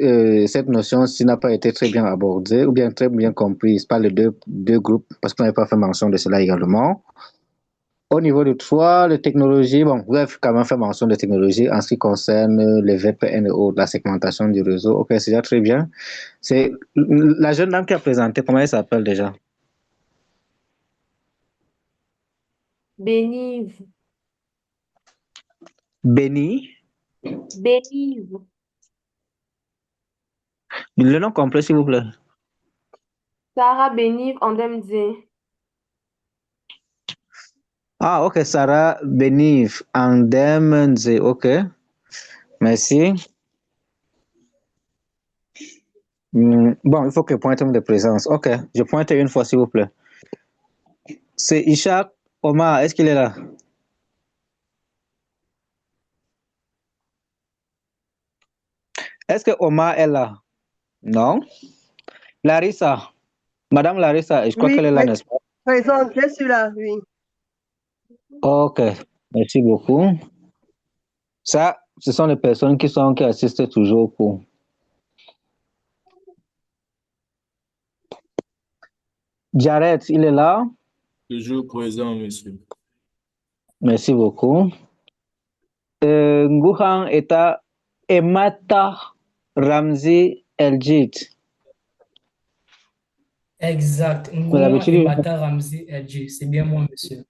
cette notion-ci n'a pas été très bien abordée ou bien très bien comprise par les deux groupes, parce qu'on n'avait pas fait mention de cela également. Au niveau du 3, les technologies, bon, vous avez quand même fait mention de technologies en ce qui concerne les VPN et autres, la segmentation du réseau. Ok, c'est déjà très bien. C'est la jeune dame qui a présenté, comment elle s'appelle déjà? Bénive. Béni. Bénive. Le nom complet, s'il vous plaît. Sarah Bénive Andemze. Ah, ok, Sarah Beniv Andemze, ok. Merci. Bon, il faut que pointe de présence. Ok, je pointe une fois, s'il vous plaît. C'est Ishaq Omar, est-ce qu'il est là? Est-ce que Omar est là? Non. Larissa, Madame Larissa, je crois Oui, qu'elle est là, n'est-ce pas? présente, je suis là, oui. Ok, merci beaucoup. Ça, ce sont les personnes qui assistent toujours au cours. Jared, il est là? Toujours présent, monsieur. Merci beaucoup. Nguhan Eta Emata Ramzi Eljit. Exact. Mais Ngouan et d'habitude, Mata Ramzi LG. C'est bien moi, monsieur.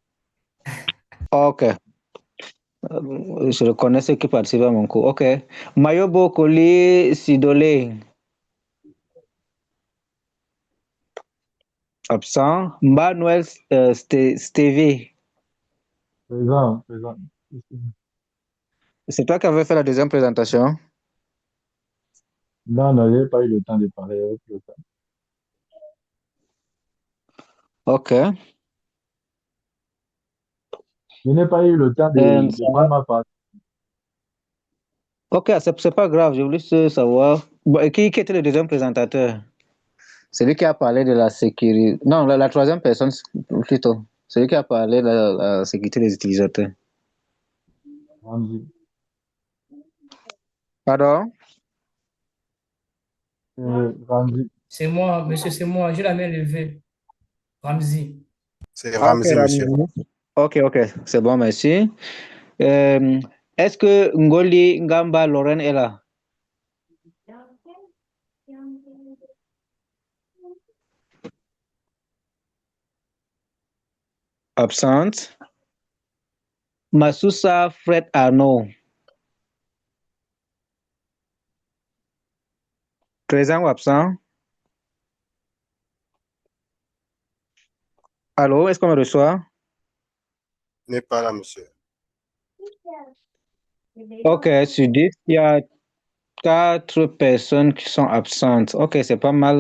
ok. Je reconnais ceux qui participent à mon cours. Ok. Mayobo Koli Sidole. Absent. Manuel Stevie. Présent, présent. C'est toi qui avais fait la deuxième présentation? Non, non, j'ai pas eu le temps de parler avec le temps. Ok. Je n'ai pas eu le temps de prendre ma part. Ok, c'est pas grave. Je voulais juste savoir. Bon, et qui était le deuxième présentateur? Celui qui a parlé de la sécurité. Non, la troisième personne, plutôt. Celui qui a parlé de la sécurité des utilisateurs. Ramzi. Pardon? Ramzi. C'est moi, monsieur, c'est moi. J'ai la main levée. Ramzi. C'est Ah, ok, Ramzi, monsieur. ok, c'est bon, merci. Est-ce que Ngoli Ngamba Lorraine est là? Absente. Masusa Fred Arnaud. Présent ou absent? Allô, est-ce qu'on me reçoit? N'est pas là, monsieur. Ok, sur 10, il y a 4 personnes qui sont absentes. Ok, c'est pas mal.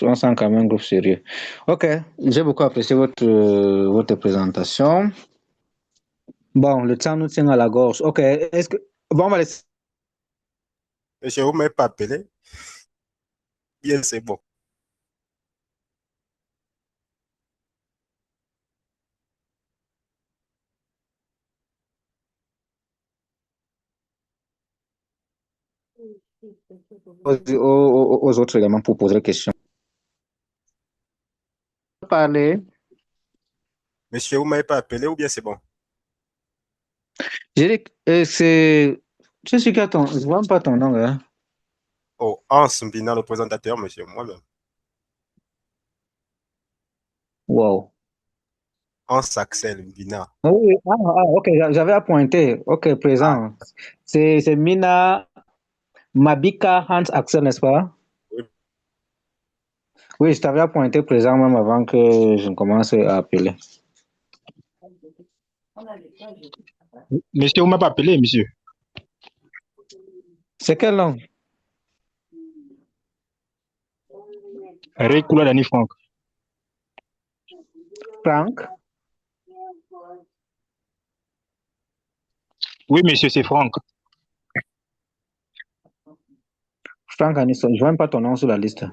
On sent quand même un groupe sérieux. Ok, j'ai beaucoup apprécié votre présentation. Bon, le temps nous tient à la gorge. Ok, est-ce que. Bon, on va laisser. Monsieur, vous ne m'avez pas appelé? Bien, c'est bon. Aux autres également pour poser des questions. Parler. Monsieur, vous ne m'avez pas appelé ou bien c'est bon? J'ai dit, c'est. Je suis qui attends, je vois pas ton nom, hein. Oh, Hans Mbina, le présentateur, monsieur, moi-même. Wow. Hans Axel Mbina. Ah oui, ok, j'avais à pointer. Ok, présent. C'est Mina Mabika Hans Axel, n'est-ce pas? Oui. Oui, je t'avais à pointer présent même avant que je commence à appeler. Monsieur, vous m'avez pas appelé, monsieur. C'est quel nom? Récoula Dani Franck. Franck? Oui, monsieur, c'est Franck. Franck Anisson, je ne vois même pas ton nom sur la liste.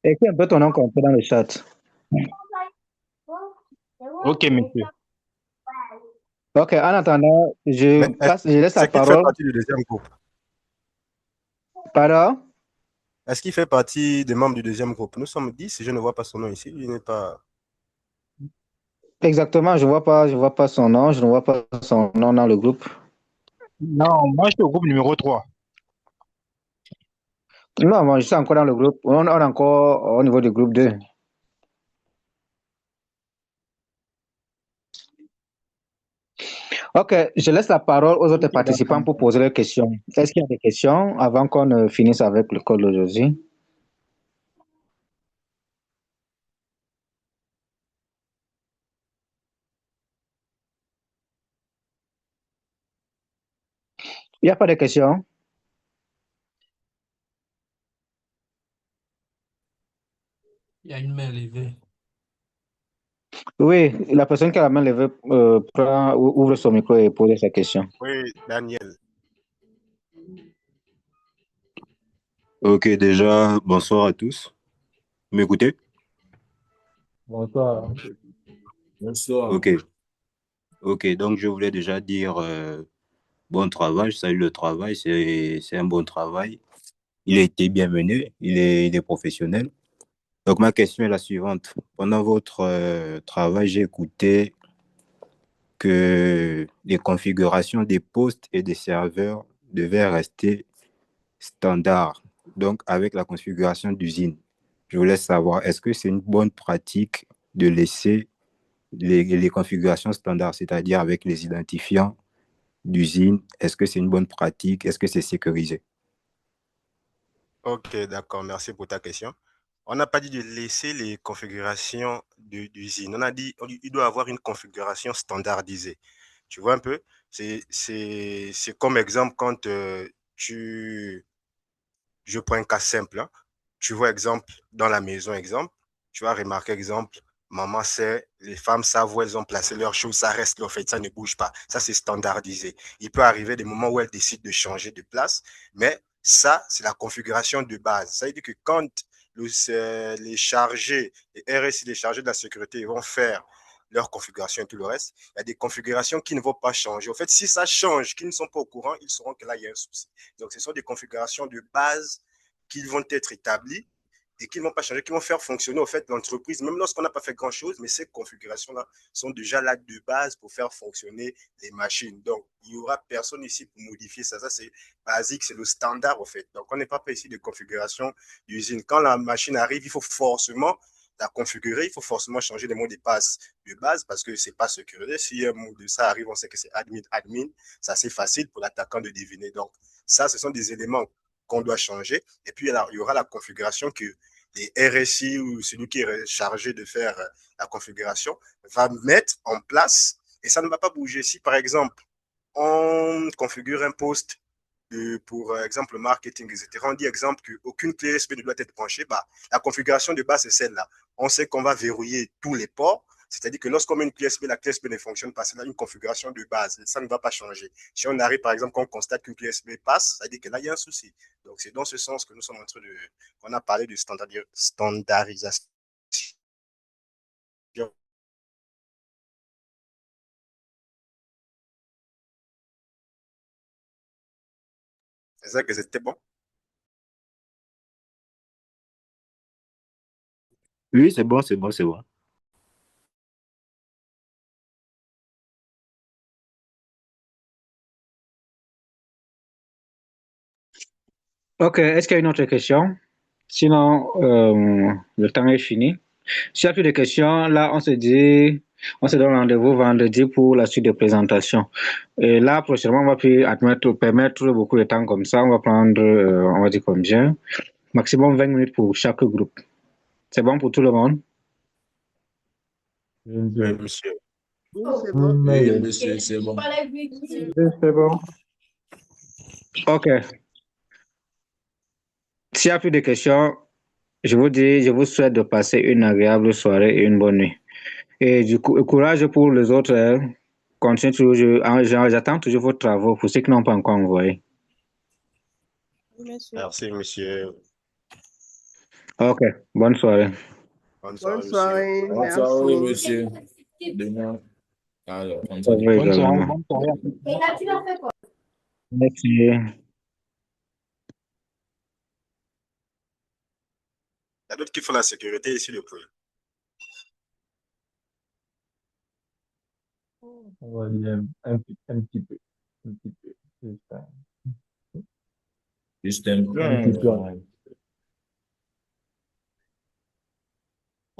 Écris un peu ton nom complet dans le chat. Ok, monsieur. Ok, en attendant, je laisse la c'est qu'il fait parole. partie du deuxième groupe. Pardon? Est-ce qu'il fait partie des membres du deuxième groupe? Nous sommes 10, je ne vois pas son nom ici. Il n'est pas. Exactement, je vois pas son nom, je ne vois pas son nom dans le groupe. Non, moi, je suis au groupe numéro 3. Non, moi, je suis encore dans le groupe. On est encore au niveau du groupe 2. Ok, je laisse la parole aux autres participants pour poser leurs questions. Est-ce qu'il y a des questions avant qu'on ne finisse avec le call d'aujourd'hui? Il n'y a pas de questions? Il y a une main levée. Oui, la personne qui a la main levée ouvre son micro et pose sa question. Oui, Daniel. Ok, déjà, bonsoir à tous. Vous m'écoutez? Bonsoir. Bonsoir. Ok, donc je voulais déjà dire bon travail, je salue le travail, c'est un bon travail. Il a été bien mené, il est professionnel. Donc ma question est la suivante. Pendant votre travail, j'ai écouté que les configurations des postes et des serveurs devaient rester standards, donc avec la configuration d'usine. Je voulais savoir, est-ce que c'est une bonne pratique de laisser les configurations standards, c'est-à-dire avec les identifiants d'usine, est-ce que c'est une bonne pratique? Est-ce que c'est sécurisé? Ok, d'accord. Merci pour ta question. On n'a pas dit de laisser les configurations d'usine. On a dit qu'il doit avoir une configuration standardisée. Tu vois un peu? C'est comme exemple quand je prends un cas simple, hein. Tu vois exemple dans la maison, exemple, tu vas remarquer exemple, maman sait, les femmes savent où elles ont placé leurs choses, ça reste en fait, ça ne bouge pas. Ça, c'est standardisé. Il peut arriver des moments où elles décident de changer de place, mais ça, c'est la configuration de base. Ça veut dire que quand les chargés, les RSI, les chargés de la sécurité, ils vont faire leur configuration et tout le reste, il y a des configurations qui ne vont pas changer. En fait, si ça change, qu'ils ne sont pas au courant, ils sauront que là, il y a un souci. Donc, ce sont des configurations de base qui vont être établies et qui ne vont pas changer, qui vont faire fonctionner au fait l'entreprise, même lorsqu'on n'a pas fait grand-chose, mais ces configurations-là sont déjà là de base pour faire fonctionner les machines. Donc, il n'y aura personne ici pour modifier ça. Ça, c'est basique, c'est le standard, au fait. Donc, on n'est pas ici de configuration d'usine. Quand la machine arrive, il faut forcément la configurer, il faut forcément changer les mots de passe de base parce que c'est pas sécurisé. Si un mot de ça arrive, on sait que c'est admin. C'est assez facile pour l'attaquant de deviner. Donc, ça, ce sont des éléments qu'on doit changer. Et puis, il y aura la configuration que les RSI ou celui qui est chargé de faire la configuration va mettre en place et ça ne va pas bouger. Si, par exemple, on configure un poste pour exemple marketing, etc. On dit exemple qu'aucune clé USB ne doit être branchée. Bah, la configuration de base, c'est celle-là. On sait qu'on va verrouiller tous les ports. C'est-à-dire que lorsqu'on met une clé USB, la clé USB ne fonctionne pas. C'est là une configuration de base. Ça ne va pas changer. Si on arrive, par exemple, qu'on constate qu'une clé USB passe, ça veut dire que là, il y a un souci. Donc, c'est dans ce sens que nous sommes en train de... On a parlé de standardisation. C'est ça que c'était bon? Oui, c'est bon, c'est bon, c'est bon. Ok, est-ce qu'il y a une autre question? Sinon, le temps est fini. S'il n'y a plus de questions, là, on se donne rendez-vous vendredi pour la suite de présentation. Et là, prochainement, on va plus permettre beaucoup de temps comme ça. On va prendre, on va dire combien? Maximum 20 minutes pour chaque groupe. C'est bon pour tout le monde? Oui, monsieur. Oui, c'est bon. Oui, monsieur, c'est bon. Oui, c'est bon. Ok. S'il n'y a plus de questions, je vous souhaite de passer une agréable soirée et une bonne nuit. Et du coup, courage pour les autres. Continuez toujours. J'attends toujours vos travaux pour ceux qui n'ont pas encore envoyé. Merci, monsieur. Ok, bonne soirée. Bonne Bonne soirée, monsieur. soirée. Bonne Merci. soirée, monsieur. Demain. Alors, bonne Au soirée. revoir Bonne soirée, également. bonne soirée. Et là, tu l'as fait quoi? Merci. Il y a d'autres qui font la sécurité ici, le point. On va dire un petit peu. Un petit peu. Juste Juste un peu. un petit peu.